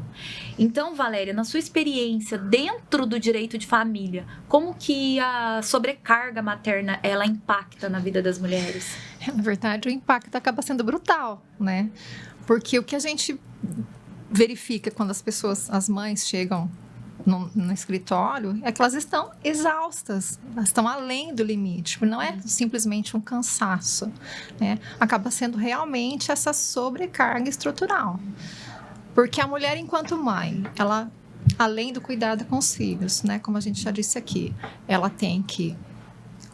Então, Valéria, na sua experiência dentro do direito de família, como que a sobrecarga materna, ela impacta na vida das mulheres? Na verdade, o impacto acaba sendo brutal, né? Porque o que a gente verifica quando as mães chegam no escritório, é que elas estão exaustas, elas estão além do limite, não é simplesmente um cansaço, né? Acaba sendo realmente essa sobrecarga estrutural. Porque a mulher, enquanto mãe, ela, além do cuidado com os filhos, né, como a gente já disse aqui, ela tem que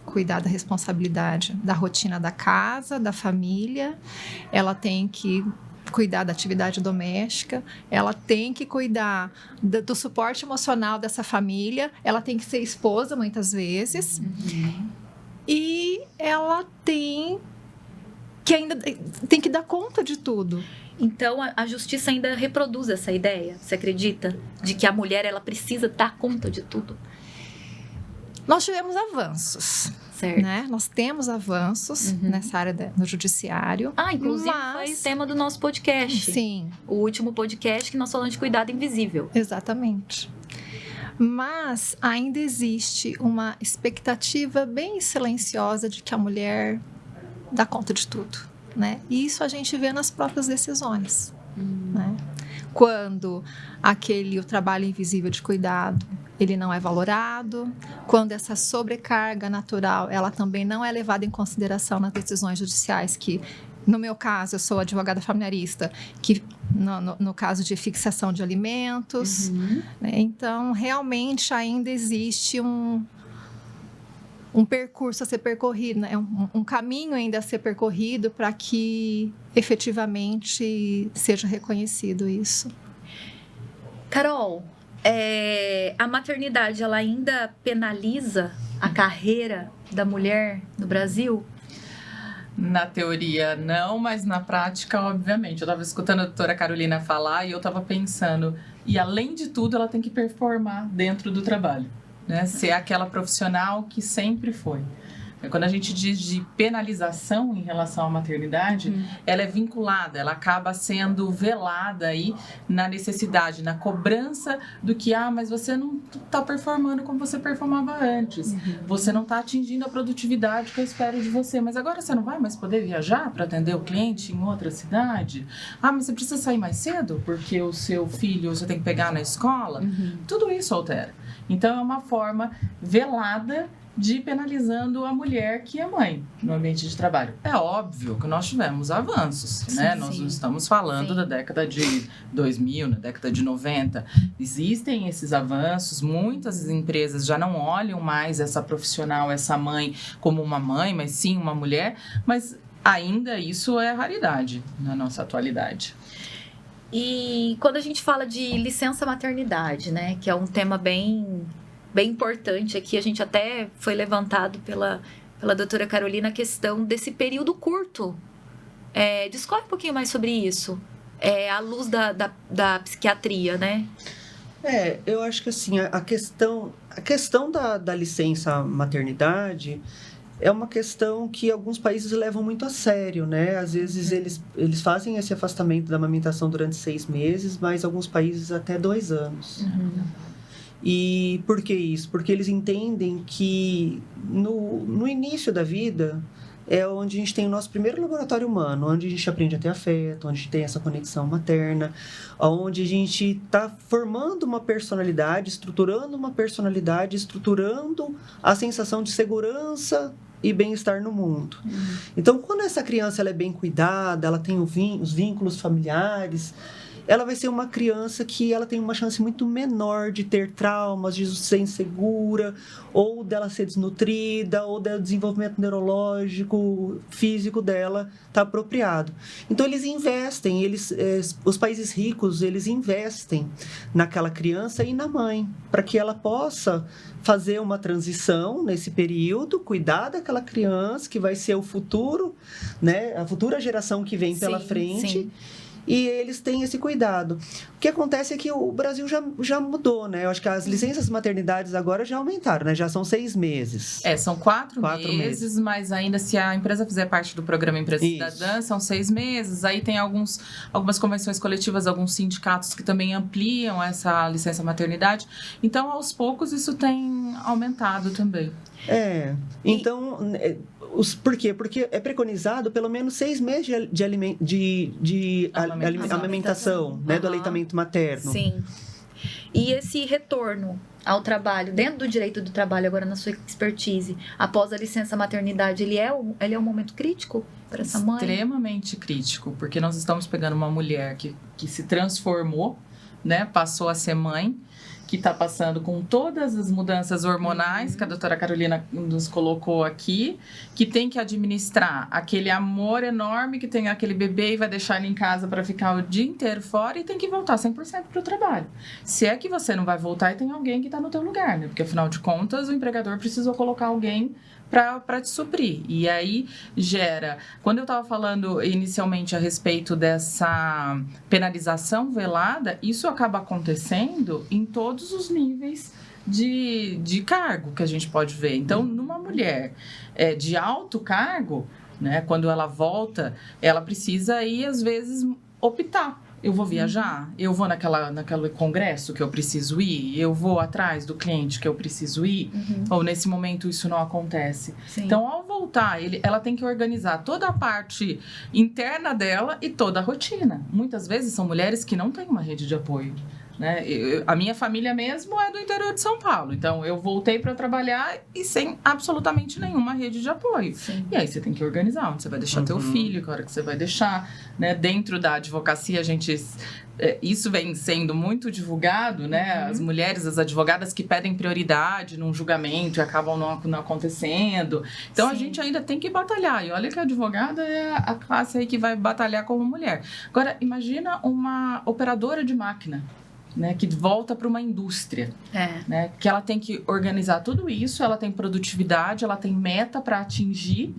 cuidar da responsabilidade da rotina da casa, da família, ela tem que cuidar da atividade doméstica, ela tem que cuidar do suporte emocional dessa família, ela tem que ser esposa muitas vezes, e ela tem que dar conta de tudo. Então, a justiça ainda reproduz essa ideia, você acredita? De que a mulher, ela precisa dar conta de tudo? Nós tivemos avanços. Certo. Né? Nós temos avanços nessa área no judiciário. Inclusive foi tema do nosso podcast. Sim. O último podcast que nós falamos de cuidado invisível. Exatamente. Mas ainda existe uma expectativa bem silenciosa de que a mulher dá conta de tudo, né? E isso a gente vê nas próprias decisões, né? Quando o trabalho invisível de cuidado, ele não é valorado, quando essa sobrecarga natural, ela também não é levada em consideração nas decisões judiciais, que, no meu caso, eu sou advogada familiarista, que no caso de fixação de alimentos, né? Então, realmente, ainda existe um percurso a ser percorrido, né? um caminho ainda a ser percorrido para que efetivamente seja reconhecido isso. Carol, a maternidade, ela ainda penaliza a carreira da mulher no Brasil? Na teoria, não, mas na prática, obviamente. Eu estava escutando a doutora Carolina falar e eu estava pensando, e além de tudo, ela tem que performar dentro do trabalho, né? Ser aquela profissional que sempre foi. Quando a gente diz de penalização em relação à maternidade, ela é vinculada, ela acaba sendo velada aí na necessidade, na cobrança do que, mas você não está performando como você performava antes, você não está atingindo a produtividade que eu espero de você, mas agora você não vai mais poder viajar para atender o cliente em outra cidade? Mas você precisa sair mais cedo porque o seu filho você tem que pegar na escola? Tudo isso altera. Então, é uma forma velada de penalizando a mulher que é mãe no ambiente de trabalho. É óbvio que nós tivemos avanços, né? Nós não estamos falando da década de 2000, na década de 90. Existem esses avanços, muitas empresas já não olham mais essa profissional, essa mãe, como uma mãe, mas sim uma mulher, mas ainda isso é raridade na nossa atualidade. E quando a gente fala de licença maternidade, né, que é um tema bem importante aqui, a gente até foi levantado pela doutora Carolina a questão desse período curto. Discorre um pouquinho mais sobre isso, à luz da psiquiatria, né? Eu acho que assim, a questão da licença maternidade é uma questão que alguns países levam muito a sério, né? Às vezes eles fazem esse afastamento da amamentação durante 6 meses, mas alguns países até 2 anos. E por que isso? Porque eles entendem que no início da vida é onde a gente tem o nosso primeiro laboratório humano, onde a gente aprende a ter afeto, onde a gente tem essa conexão materna, onde a gente está formando uma personalidade, estruturando a sensação de segurança e bem-estar no mundo. Então, quando essa criança ela é bem cuidada, ela tem os vínculos familiares, ela vai ser uma criança que ela tem uma chance muito menor de ter traumas, de ser insegura, ou dela ser desnutrida, ou do desenvolvimento neurológico, físico dela estar apropriado. Então, eles investem, os países ricos, eles investem naquela criança e na mãe, para que ela possa fazer uma transição nesse período, cuidar daquela criança, que vai ser o futuro, né? A futura geração que vem pela frente. Sim. E eles têm esse cuidado. O que acontece é que o Brasil já mudou, né? Eu acho que as licenças maternidades agora já aumentaram, né? Já são 6 meses. São 4 meses, mas ainda se a empresa fizer parte do programa Empresa Cidadã, são 6 meses. Aí tem algumas convenções coletivas, alguns sindicatos que também ampliam essa licença maternidade. Então, aos poucos, isso tem aumentado também. Então... Por quê? Porque é preconizado pelo menos 6 meses de amamentação, né, do aleitamento materno. Sim. E esse retorno ao trabalho, dentro do direito do trabalho, agora na sua expertise, após a licença maternidade, ele é um momento crítico para essa mãe? Extremamente crítico, porque nós estamos pegando uma mulher que se transformou, né, passou a ser mãe, que está passando com todas as mudanças hormonais que a doutora Carolina nos colocou aqui, que tem que administrar aquele amor enorme que tem aquele bebê e vai deixar ele em casa para ficar o dia inteiro fora e tem que voltar 100% para o trabalho. Se é que você não vai voltar e tem alguém que está no teu lugar, né? Porque, afinal de contas, o empregador precisou colocar alguém para te suprir. E aí gera... Quando eu estava falando inicialmente a respeito dessa penalização velada, isso acaba acontecendo em todos os níveis de cargo que a gente pode ver. Então, numa mulher de alto cargo, né, quando ela volta, ela precisa ir, às vezes, optar. Eu vou viajar, eu vou naquele congresso que eu preciso ir, eu vou atrás do cliente que eu preciso ir, ou nesse momento isso não acontece. Sim. Então, ao voltar, ela tem que organizar toda a parte interna dela e toda a rotina. Muitas vezes são mulheres que não têm uma rede de apoio, né? A minha família mesmo é do interior de São Paulo, então eu voltei para trabalhar e sem absolutamente nenhuma rede de apoio. Sim. E aí você tem que organizar onde você vai deixar teu filho, que hora que você vai deixar, né? Dentro da advocacia, isso vem sendo muito divulgado, né? As mulheres, as advogadas que pedem prioridade num julgamento e acabam não acontecendo. Então, Sim. A gente ainda tem que batalhar. E olha que a advogada é a classe aí que vai batalhar como mulher. Agora, imagina uma operadora de máquina, né, que volta para uma indústria, né, que ela tem que organizar tudo isso, ela tem produtividade, ela tem meta para atingir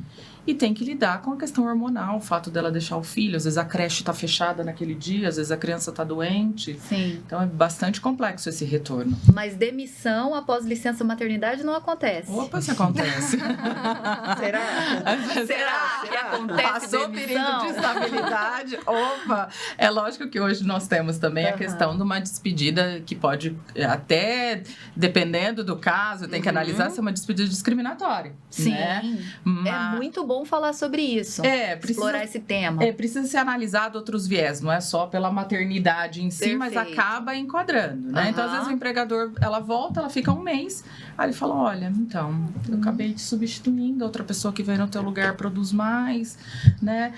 e tem que lidar com a questão hormonal, o fato dela deixar o filho, às vezes a creche está fechada naquele dia, às vezes a criança está doente. Sim. Então é bastante complexo esse retorno. Mas demissão após licença maternidade não acontece. Opa, se acontece. Será que acontece? Passou o período de estabilidade. Opa! É lógico que hoje nós temos também a questão de uma despedida que pode, até dependendo do caso, tem que analisar se é uma despedida discriminatória. Sim. Né? É muito bom bom falar sobre isso. Explorar esse tema. Precisa ser analisado outros viés, não é só pela maternidade em si, mas acaba enquadrando, né? Então, às vezes, o empregador, ela volta, ela fica um mês, aí ele fala, olha, então, eu acabei te substituindo, outra pessoa que veio no teu lugar produz mais, né?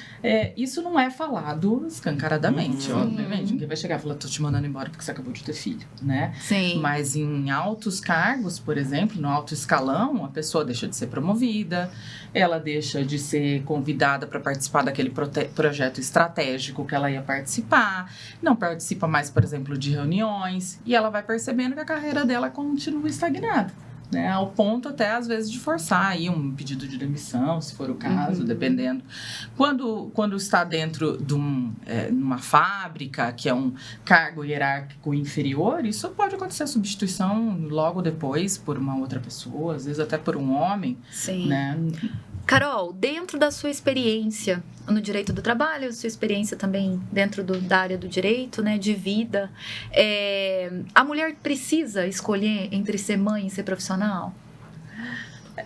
Isso não é falado escancaradamente, obviamente. Ninguém vai chegar e falar, tô te mandando embora porque você acabou de ter filho, né? Sim. Mas em altos cargos, por exemplo, no alto escalão, a pessoa deixa de ser promovida, ela deixa de ser convidada para participar daquele projeto estratégico que ela ia participar, não participa mais, por exemplo, de reuniões, e ela vai percebendo que a carreira dela continua estagnada, né? Ao ponto até, às vezes, de forçar aí um pedido de demissão, se for o caso, dependendo. Quando está dentro de uma fábrica, que é um cargo hierárquico inferior, isso pode acontecer a substituição logo depois por uma outra pessoa, às vezes até por um homem. Sim. Né? Carol, dentro da sua experiência no direito do trabalho, sua experiência também dentro da área do direito, né, de vida, a mulher precisa escolher entre ser mãe e ser profissional?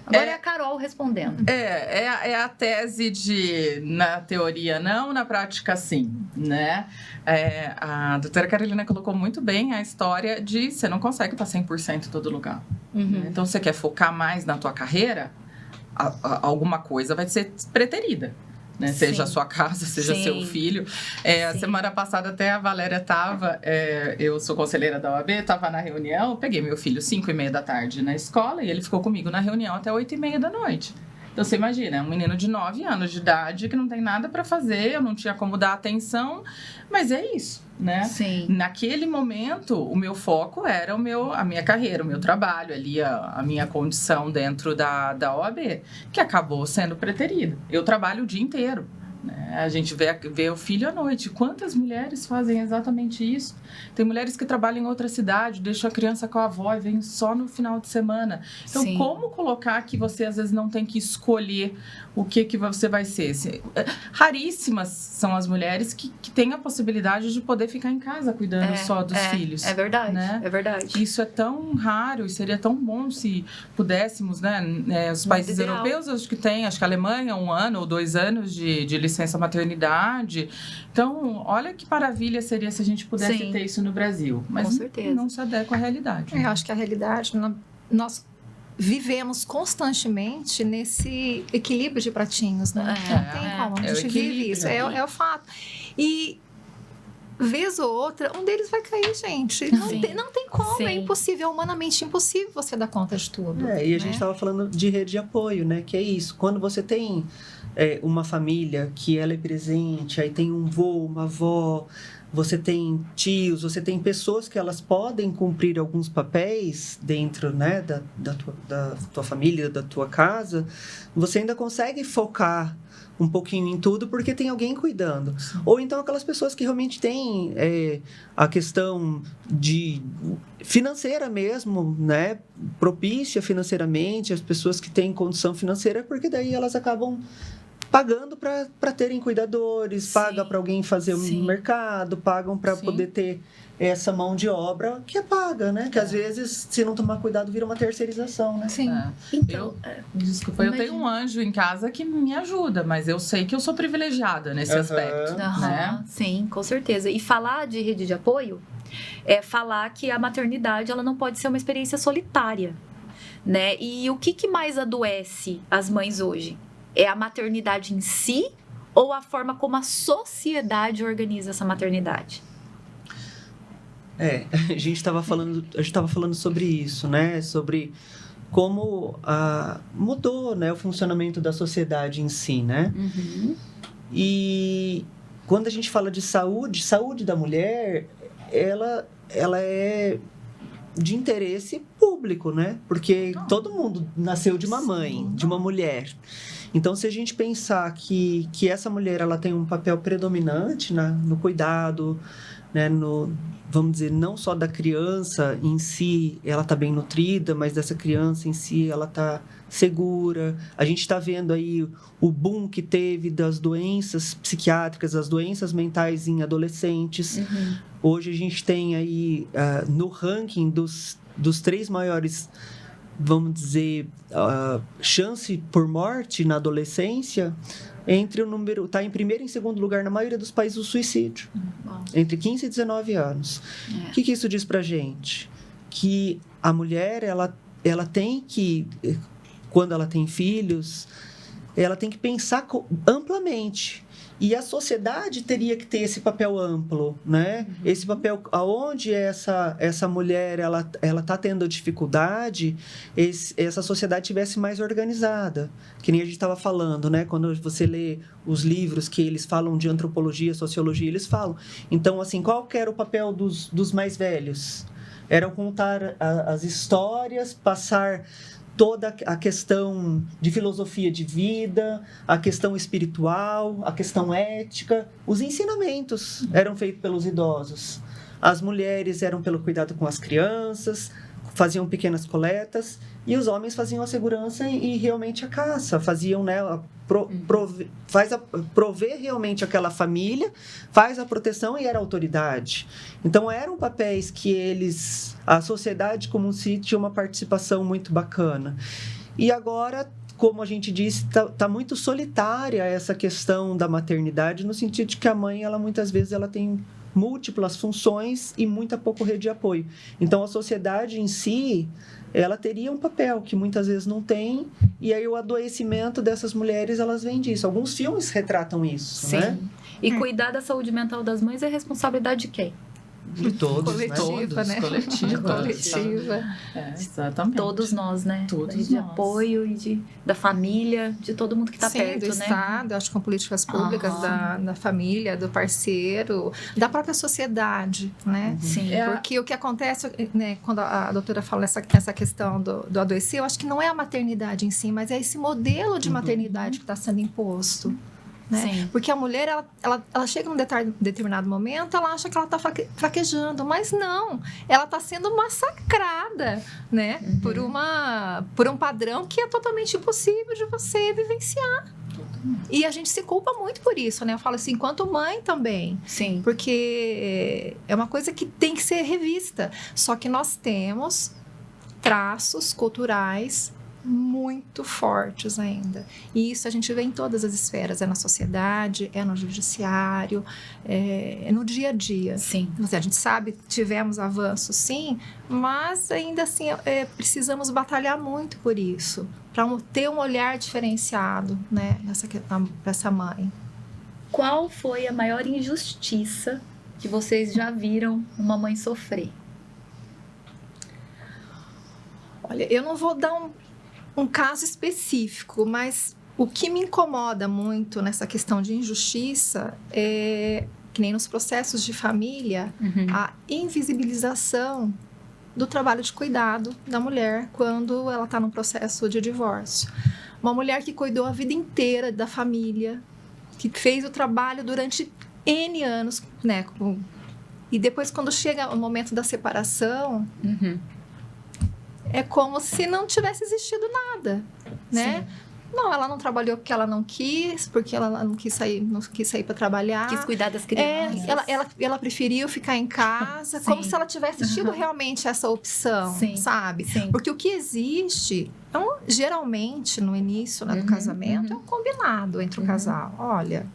Agora é a Carol respondendo. É a tese de, na teoria não, na prática sim, né? A doutora Carolina colocou muito bem a história de você não consegue estar 100% em todo lugar. Né? Então, você quer focar mais na tua carreira, alguma coisa vai ser preterida. Né? Seja a sua casa, seja seu filho. A semana passada até a Valéria estava, eu sou conselheira da OAB, estava na reunião, peguei meu filho 5:30 da tarde na escola e ele ficou comigo na reunião até 8:30 da noite. Então, você imagina, é um menino de 9 anos de idade que não tem nada para fazer, eu não tinha como dar atenção, mas é isso, né? Sim. Naquele momento, o meu foco era a minha carreira, o meu trabalho ali, a minha condição dentro da OAB, que acabou sendo preterida. Eu trabalho o dia inteiro. A gente vê o filho à noite. Quantas mulheres fazem exatamente isso? Tem mulheres que trabalham em outra cidade, deixam a criança com a avó e vêm só no final de semana. Então, como colocar que você, às vezes, não tem que escolher o que você vai ser? Raríssimas são as mulheres que têm a possibilidade de poder ficar em casa cuidando só dos filhos. É verdade, né? É verdade. Isso é tão raro e seria tão bom se pudéssemos, né? Os países europeus, acho que a Alemanha, 1 ano ou 2 anos de licença maternidade. Então, olha que maravilha seria se a gente pudesse ter isso no Brasil. Mas com certeza. Não se adequa à realidade. Eu acho que a realidade, nós vivemos constantemente nesse equilíbrio de pratinhos, né? Não tem como, a gente vive isso, é o fato. E vez ou outra, um deles vai cair, gente. Não tem como, é impossível, é humanamente impossível você dar conta de tudo. E a gente estava falando de rede de apoio, né? Que é isso, quando você tem uma família que ela é presente, aí tem um vô, uma avó, você tem tios, você tem pessoas que elas podem cumprir alguns papéis dentro, né, da tua família, da tua casa, você ainda consegue focar um pouquinho em tudo porque tem alguém cuidando. Ou então aquelas pessoas que realmente têm a questão de financeira mesmo, né, propícia financeiramente, as pessoas que têm condição financeira, porque daí elas acabam pagando para terem cuidadores, pagam para alguém fazer o mercado, pagam para poder ter essa mão de obra que é paga, né? Que às vezes, se não tomar cuidado, vira uma terceirização, né? Sim. Então, eu tenho um anjo em casa que me ajuda, mas eu sei que eu sou privilegiada nesse aspecto. Né? Sim, com certeza. E falar de rede de apoio é falar que a maternidade ela não pode ser uma experiência solitária, né? E o que mais adoece as mães hoje? É a maternidade em si ou a forma como a sociedade organiza essa maternidade? A gente estava falando sobre isso, né? Sobre como mudou, né, o funcionamento da sociedade em si, né? E quando a gente fala de saúde da mulher, ela é de interesse público, né? Porque todo mundo nasceu de uma mãe, de uma mulher. Então, se a gente pensar que essa mulher ela tem um papel predominante no cuidado, né, vamos dizer, não só da criança em si, ela está bem nutrida, mas dessa criança em si, ela está segura. A gente está vendo aí o boom que teve das doenças psiquiátricas, as doenças mentais em adolescentes. Hoje a gente tem aí, no ranking dos 3 maiores vamos dizer, chance por morte na adolescência, está em primeiro e em segundo lugar na maioria dos países o suicídio, entre 15 e 19 anos. O que isso diz pra gente? Que a mulher, ela tem que, quando ela tem filhos, ela tem que pensar amplamente. E a sociedade teria que ter esse papel amplo, né? Esse papel, aonde essa mulher ela está tendo dificuldade, essa sociedade tivesse mais organizada. Que nem a gente estava falando, né? Quando você lê os livros que eles falam de antropologia, sociologia, eles falam. Então, assim, qual que era o papel dos mais velhos? Era contar as histórias, passar toda a questão de filosofia de vida, a questão espiritual, a questão ética. Os ensinamentos eram feitos pelos idosos. As mulheres eram pelo cuidado com as crianças, faziam pequenas coletas, e os homens faziam a segurança e realmente a caça, faziam, né, prover realmente aquela família, faz a proteção e era a autoridade. Então eram papéis que a sociedade como si tinha uma participação muito bacana. E agora, como a gente disse, tá muito solitária essa questão da maternidade, no sentido de que a mãe, muitas vezes ela tem múltiplas funções e muita pouco rede de apoio. Então a sociedade em si, ela teria um papel que muitas vezes não tem, e aí o adoecimento dessas mulheres, elas vêm disso. Alguns filmes retratam isso, Sim. né? E cuidar da saúde mental das mães é responsabilidade de quem? De todos, coletiva, né? né? Coletiva. Exatamente. Todos nós, né? Todos de nós. apoio e da família, de todo mundo que está perto, do né? Estado, acho que com políticas públicas, da família, do parceiro, da própria sociedade, né? Sim. Porque o que acontece, né, quando a doutora fala essa questão do adoecer, eu acho que não é a maternidade em si, mas é esse modelo de maternidade que está sendo imposto. Né? Sim. Porque a mulher, ela chega num determinado momento, ela acha que ela está fraquejando, mas não, ela está sendo massacrada, né? Por um padrão que é totalmente impossível de você vivenciar. E a gente se culpa muito por isso, né? Eu falo assim, enquanto mãe também. Sim. Porque é uma coisa que tem que ser revista. Só que nós temos traços culturais muito fortes ainda. E isso a gente vê em todas as esferas. É na sociedade, é no judiciário, é no dia a dia. Sim. A gente sabe, tivemos avanços, sim, mas ainda assim precisamos batalhar muito por isso, para ter um olhar diferenciado, né, para essa mãe. Qual foi a maior injustiça que vocês já viram uma mãe sofrer? Olha, eu não vou dar um caso específico, mas o que me incomoda muito nessa questão de injustiça é, que nem nos processos de família, a invisibilização do trabalho de cuidado da mulher quando ela está num processo de divórcio. Uma mulher que cuidou a vida inteira da família, que fez o trabalho durante N anos, né? E depois, quando chega o momento da separação, é como se não tivesse existido nada, né? Sim. Não, ela não trabalhou porque ela não quis, porque ela não quis sair para trabalhar. Quis cuidar das crianças. Ela preferiu ficar em casa, como se ela tivesse tido realmente essa opção, sabe? Sim. Porque o que existe, geralmente, no início do casamento, é um combinado entre o casal. Olha,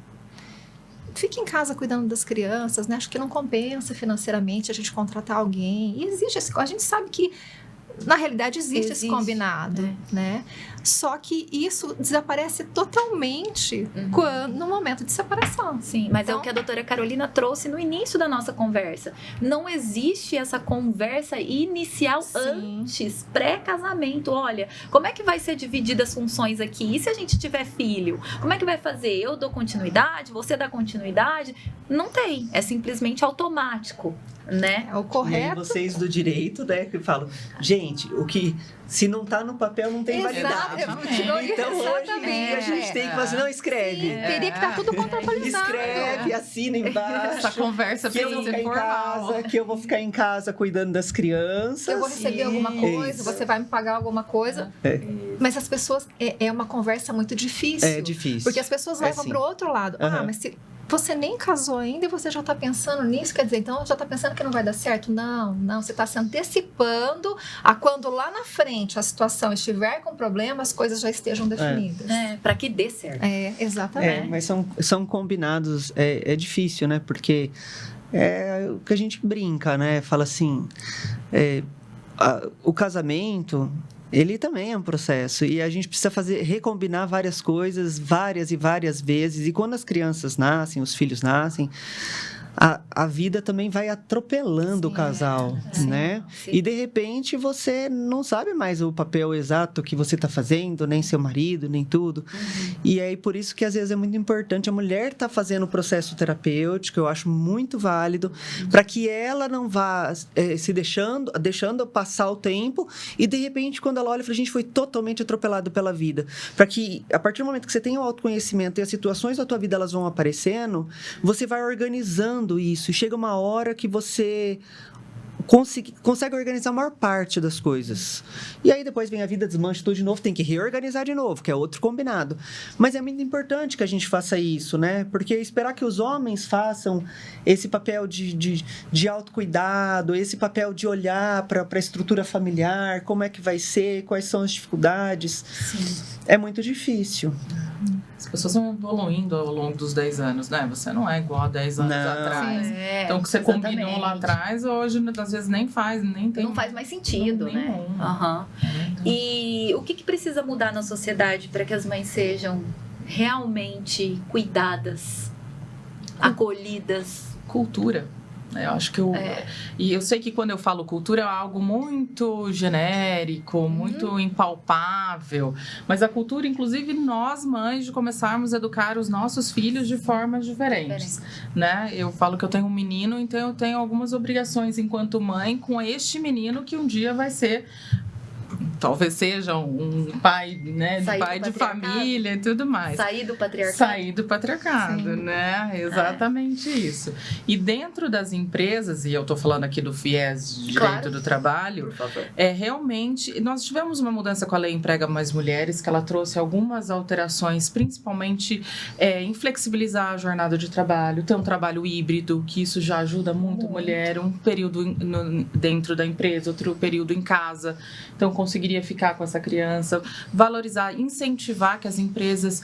fique em casa cuidando das crianças, né? Acho que não compensa financeiramente a gente contratar alguém. E existe a gente sabe que na realidade existe esse combinado, né? Só que isso desaparece totalmente no momento de separação. Sim, mas então, é o que a doutora Carolina trouxe no início da nossa conversa. Não existe essa conversa inicial antes, pré-casamento. Olha, como é que vai ser dividida as funções aqui? E se a gente tiver filho? Como é que vai fazer? Eu dou continuidade? Você dá continuidade? Não tem. É simplesmente automático, né? É o correto. E aí vocês do direito, né, que falam, gente, o que se não tá no papel não tem validade. Então hoje a gente tem que fazer, não, escreve. Sim, teria que estar tudo contratualizado. Escreve, assina embaixo. Essa conversa precisa ser formal. Que eu vou ficar em casa cuidando das crianças. Eu vou receber alguma coisa, você vai me pagar alguma coisa. Mas as pessoas, é uma conversa muito difícil. É difícil. Porque as pessoas levam para o outro lado. Mas você nem casou ainda e você já está pensando nisso, quer dizer, então já está pensando que não vai dar certo? Não, você está se antecipando a quando lá na frente a situação estiver com problema, as coisas já estejam definidas. Para que dê certo. Exatamente. Mas são combinados, é difícil, né? Porque é o que a gente brinca, né? Fala assim, o casamento... Ele também é um processo e a gente precisa recombinar várias coisas, várias e várias vezes. E quando as crianças nascem, os filhos nascem, a vida também vai atropelando o casal, né? Sim. E, de repente, você não sabe mais o papel exato que você está fazendo, nem seu marido, nem tudo. E aí, por isso que, às vezes, é muito importante a mulher estar fazendo o processo terapêutico, eu acho muito válido, para que ela não vá se deixando passar o tempo e, de repente, quando ela olha, fala, gente, foi totalmente atropelado pela vida. Para que, a partir do momento que você tem o autoconhecimento e as situações da tua vida, elas vão aparecendo, você vai organizando isso. E chega uma hora que você consegue organizar a maior parte das coisas. E aí depois vem a vida, desmancha tudo de novo, tem que reorganizar de novo, que é outro combinado. Mas é muito importante que a gente faça isso, né? Porque esperar que os homens façam esse papel de autocuidado, esse papel de olhar para a estrutura familiar, como é que vai ser, quais são as dificuldades, é muito difícil. As pessoas vão evoluindo ao longo dos 10 anos, né? Você não é igual a 10 anos atrás. Então, o que você combinou lá atrás, hoje, às vezes, nem tem... Não faz mais sentido, né? E o que precisa mudar na sociedade para que as mães sejam realmente cuidadas, acolhidas? Cultura. Eu acho que E eu sei que quando eu falo cultura é algo muito genérico, muito impalpável, mas a cultura, inclusive nós mães, de começarmos a educar os nossos filhos de formas diferentes, né? Eu falo que eu tenho um menino, então eu tenho algumas obrigações enquanto mãe com este menino que um dia vai ser... Talvez seja um pai, né, de família e tudo mais. Sair do patriarcado. Sair do patriarcado, né? Exatamente isso. E dentro das empresas, e eu estou falando aqui do FIES, Direito do Trabalho, por favor. Realmente, nós tivemos uma mudança com a Lei Emprega Mais Mulheres, que ela trouxe algumas alterações, principalmente em flexibilizar a jornada de trabalho, ter um trabalho híbrido, que isso já ajuda muito a mulher, um período dentro da empresa, outro período em casa. Então, conseguiria ficar com essa criança, valorizar, incentivar que as empresas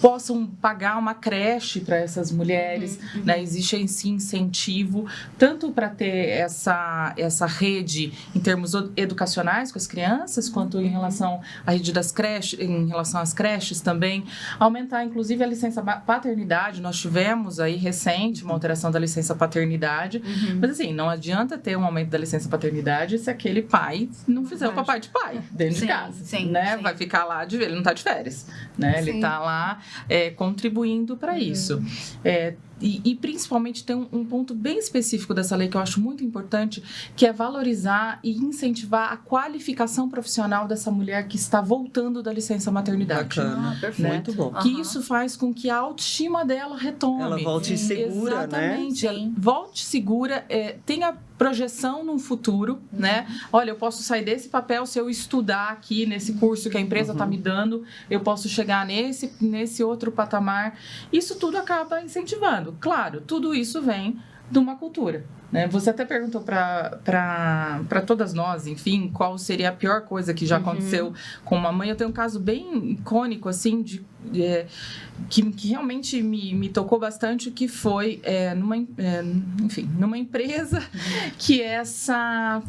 possam pagar uma creche para essas mulheres, né? Existe esse incentivo, tanto para ter essa rede em termos educacionais com as crianças, quanto em relação à rede das creches, em relação às creches também, aumentar inclusive a licença paternidade. Nós tivemos aí recente uma alteração da licença paternidade, mas assim, não adianta ter um aumento da licença paternidade se aquele pai não fizer o papai de pai dentro de casa, né? Vai ficar lá, ele não está de férias, né? Ele está lá contribuindo para isso. E principalmente tem um ponto bem específico dessa lei que eu acho muito importante, que é valorizar e incentivar a qualificação profissional dessa mulher que está voltando da licença maternidade. Bacana, perfeito. Muito bom. Que isso faz com que a autoestima dela retome. Ela volte segura, Exatamente. né? Ela volte segura, tenha projeção no futuro, né? Olha, eu posso sair desse papel se eu estudar aqui nesse curso que a empresa está me dando, eu posso chegar nesse outro patamar. Isso tudo acaba incentivando. Claro, tudo isso vem de uma cultura, né? Você até perguntou para todas nós, enfim, qual seria a pior coisa que já aconteceu com uma mãe. Eu tenho um caso bem icônico, assim, que realmente me tocou bastante, que foi numa empresa que essa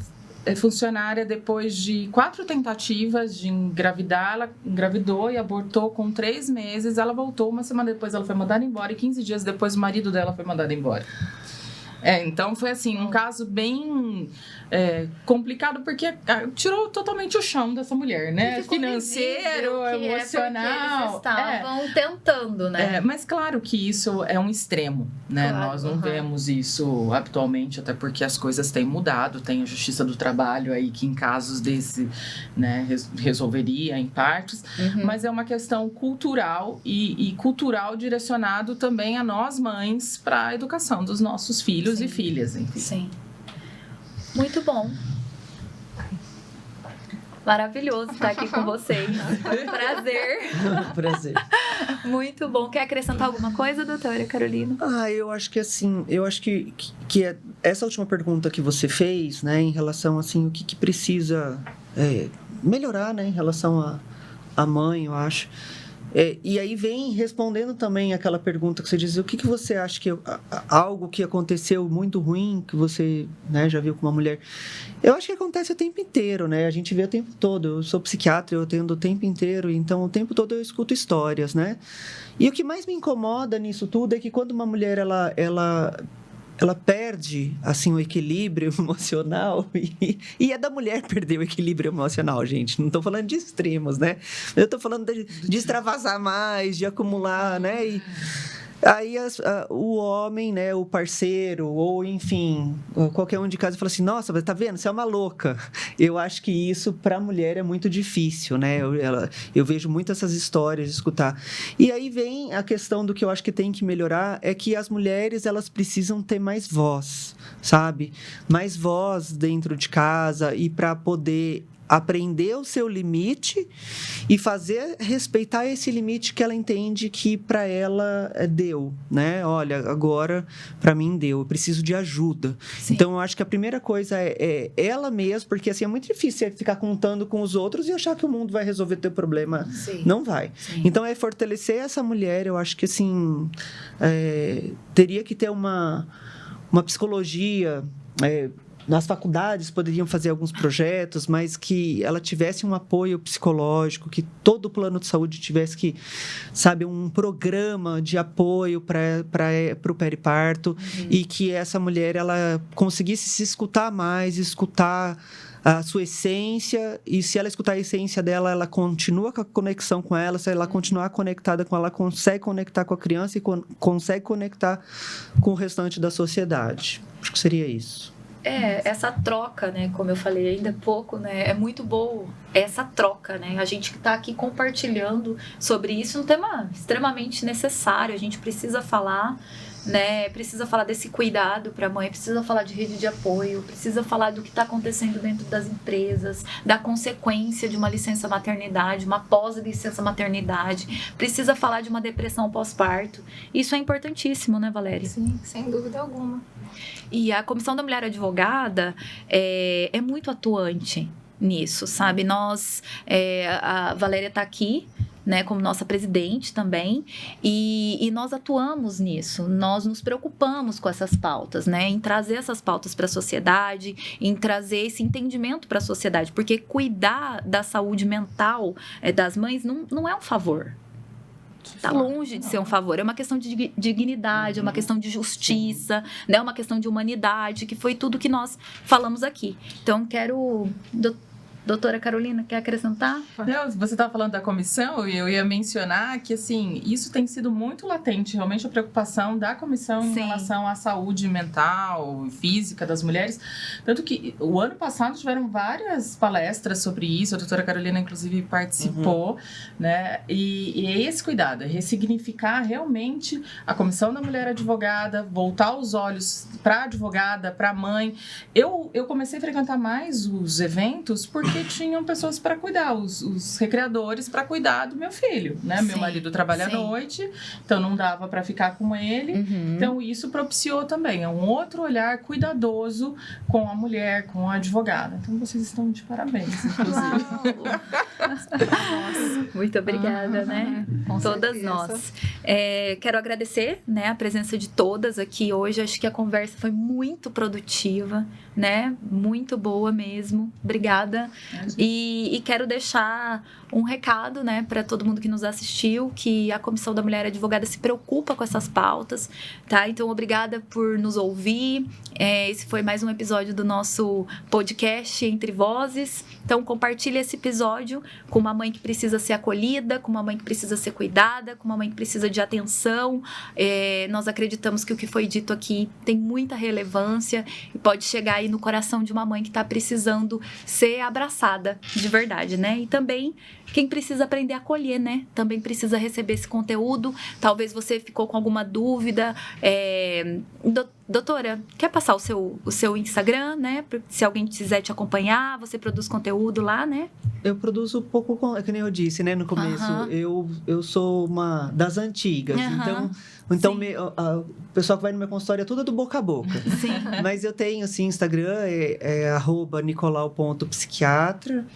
funcionária, depois de 4 tentativas de engravidar, ela engravidou e abortou com 3 meses. Ela voltou, uma semana depois ela foi mandada embora e 15 dias depois o marido dela foi mandado embora. Então foi assim, um caso bem complicado, porque tirou totalmente o chão dessa mulher, né? Financeiro, emocional. Eles estavam tentando, né? Mas claro que isso é um extremo, né? Claro, Nós não vemos isso habitualmente, até porque as coisas têm mudado. Tem a Justiça do Trabalho aí que em casos desse, né, resolveria em partes, mas é uma questão cultural e cultural direcionado também a nós mães para a educação dos nossos filhos e filhas, enfim. Sim. Muito bom. Maravilhoso estar aqui com vocês. Foi um prazer. Prazer. Muito bom. Quer acrescentar alguma coisa, doutora Carolina? Eu acho que assim, essa última pergunta que você fez, né, em relação assim, o que precisa melhorar, né, em relação à mãe, eu acho. E aí vem respondendo também aquela pergunta que você diz, o que você acha que algo que aconteceu muito ruim, que você, né, já viu com uma mulher? Eu acho que acontece o tempo inteiro, né? A gente vê o tempo todo. Eu sou psiquiatra, eu atendo o tempo inteiro, então o tempo todo eu escuto histórias, né? E o que mais me incomoda nisso tudo é que quando uma mulher, ela perde, assim, o equilíbrio emocional e é da mulher perder o equilíbrio emocional, gente. Não estou falando de extremos, né? Eu estou falando de extravasar mais, de acumular, né? E aí o homem, né, o parceiro, ou enfim, qualquer um de casa fala assim, nossa, tá vendo? Você é uma louca. Eu acho que isso, para a mulher, é muito difícil, né? Eu vejo muito essas histórias de escutar. E aí vem a questão do que eu acho que tem que melhorar, é que as mulheres, elas precisam ter mais voz, sabe? Mais voz dentro de casa e para poder aprender o seu limite e fazer respeitar esse limite que ela entende que para ela deu, né? Olha, agora para mim deu, eu preciso de ajuda. Sim. Então eu acho que a primeira coisa é ela mesma, porque assim é muito difícil você ficar contando com os outros e achar que o mundo vai resolver teu problema. Sim. Não vai. Sim. Então é fortalecer essa mulher. Eu acho que assim teria que ter uma psicologia. Nas faculdades poderiam fazer alguns projetos, mas que ela tivesse um apoio psicológico, que todo o plano de saúde tivesse um programa de apoio para o periparto, e que essa mulher ela conseguisse se escutar mais, escutar a sua essência, e se ela escutar a essência dela, ela continua com a conexão com ela, se ela continuar conectada com ela, consegue conectar com a criança e consegue conectar com o restante da sociedade. Acho que seria isso. Essa troca, né, como eu falei ainda há pouco, né, é muito boa essa troca, né, a gente que está aqui compartilhando sobre isso, um tema extremamente necessário, a gente precisa falar, né, precisa falar desse cuidado para a mãe, precisa falar de rede de apoio, precisa falar do que está acontecendo dentro das empresas, da consequência de uma licença maternidade, uma pós-licença maternidade, precisa falar de uma depressão pós-parto. Isso é importantíssimo, né, Valéria? Sim, sem dúvida alguma. E a Comissão da Mulher Advogada é muito atuante nisso, sabe? A Valéria está aqui, né, como nossa presidente também, e nós atuamos nisso, nós nos preocupamos com essas pautas, né, em trazer essas pautas para a sociedade, em trazer esse entendimento para a sociedade, porque cuidar da saúde mental das mães não é um favor. Está longe de ser um favor, é uma questão de dignidade, é uma questão de justiça, né, é uma questão de humanidade, que foi tudo que nós falamos aqui. Então, quero... Doutora Carolina, quer acrescentar? Não, você estava falando da comissão e eu ia mencionar que, assim, isso tem sido muito latente, realmente a preocupação da comissão em relação à saúde mental, física das mulheres. Tanto que o ano passado tiveram várias palestras sobre isso, a doutora Carolina, inclusive, participou, né? E é esse cuidado, é ressignificar realmente a comissão da mulher advogada, voltar os olhos para a advogada, para a mãe. Eu comecei a frequentar mais os eventos porque tinham pessoas para cuidar, os recreadores para cuidar do meu filho, né? Meu marido trabalha à noite, então não dava para ficar com ele. Então isso propiciou também um outro olhar cuidadoso com a mulher, com a advogada. Então vocês estão de parabéns, inclusive. Muito obrigada, né? Com todas certeza. Nós. Quero agradecer, né, a presença de todas aqui hoje. Acho que a conversa foi muito produtiva, né? Muito boa mesmo. Obrigada. E quero deixar um recado, né, para todo mundo que nos assistiu, que a Comissão da Mulher Advogada se preocupa com essas pautas, tá? Então, obrigada por nos ouvir. Esse foi mais um episódio do nosso podcast Entre Vozes. Então, compartilhe esse episódio com uma mãe que precisa ser acolhida, com uma mãe que precisa ser cuidada, com uma mãe que precisa de atenção. Nós acreditamos que o que foi dito aqui tem muita relevância e pode chegar aí no coração de uma mãe que está precisando ser abraçada de verdade, né? E também quem precisa aprender a acolher, né? Também precisa receber esse conteúdo. Talvez você ficou com alguma dúvida. Doutora, quer passar o seu Instagram, né? Se alguém quiser te acompanhar, você produz conteúdo lá, né? Eu produzo pouco, que nem eu disse, né, no começo. Eu sou uma das antigas, então o pessoal que vai no meu consultório é tudo do boca a boca. Sim. Mas eu tenho, assim, Instagram, é @nicolau.psiquiatra.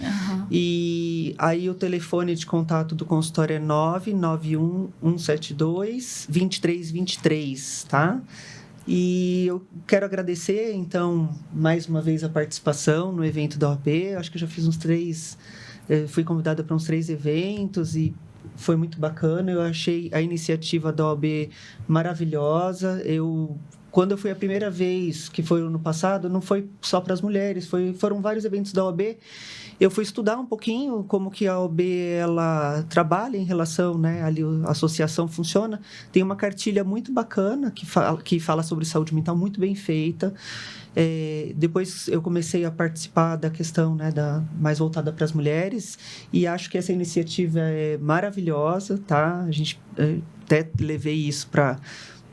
E aí o telefone de contato do consultório é 99172-2323, tá? E eu quero agradecer, então, mais uma vez a participação no evento da OAB. Acho que eu já fiz fui convidada para uns 3 eventos e foi muito bacana. Eu achei a iniciativa da OAB maravilhosa. Quando eu fui a primeira vez, que foi no ano passado, não foi só para as mulheres, foram vários eventos da OAB. Eu fui estudar um pouquinho como que a OAB ela trabalha em relação, né, ali a associação funciona. Tem uma cartilha muito bacana que fala sobre saúde mental, muito bem feita. Depois eu comecei a participar da questão, né, mais voltada para as mulheres, e acho que essa iniciativa é maravilhosa, tá? A gente até levei isso para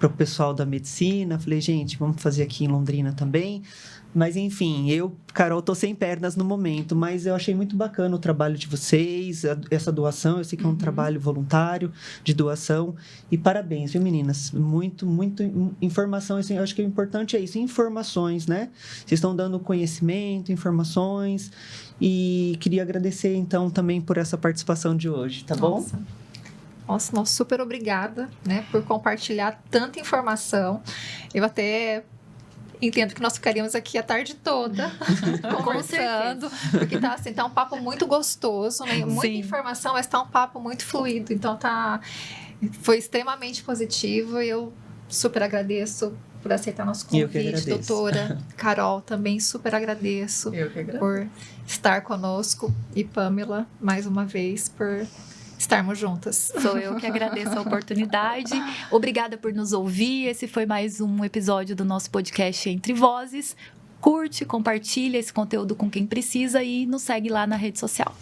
o pessoal da medicina, falei, gente, vamos fazer aqui em Londrina também. Mas, enfim, Carol, tô sem pernas no momento, mas eu achei muito bacana o trabalho de vocês, essa doação. Eu sei que é um trabalho voluntário de doação. E parabéns, viu, meninas? Muito informação. Assim, eu acho que o importante é isso, informações, né? Vocês estão dando conhecimento, informações. E queria agradecer, então, também por essa participação de hoje, tá bom? Nossa, super obrigada, né, por compartilhar tanta informação. Eu até entendo que nós ficaríamos aqui a tarde toda conversando, porque tá um papo muito gostoso, né? Muita informação, mas tá um papo muito fluido. Então foi extremamente positivo e eu super agradeço por aceitar nosso convite, doutora Carol, também super agradeço por estar conosco, e Pamela, mais uma vez, por estarmos juntas. Sou eu que agradeço a oportunidade. Obrigada por nos ouvir. Esse foi mais um episódio do nosso podcast Entre Vozes. Curte, compartilha esse conteúdo com quem precisa e nos segue lá na rede social.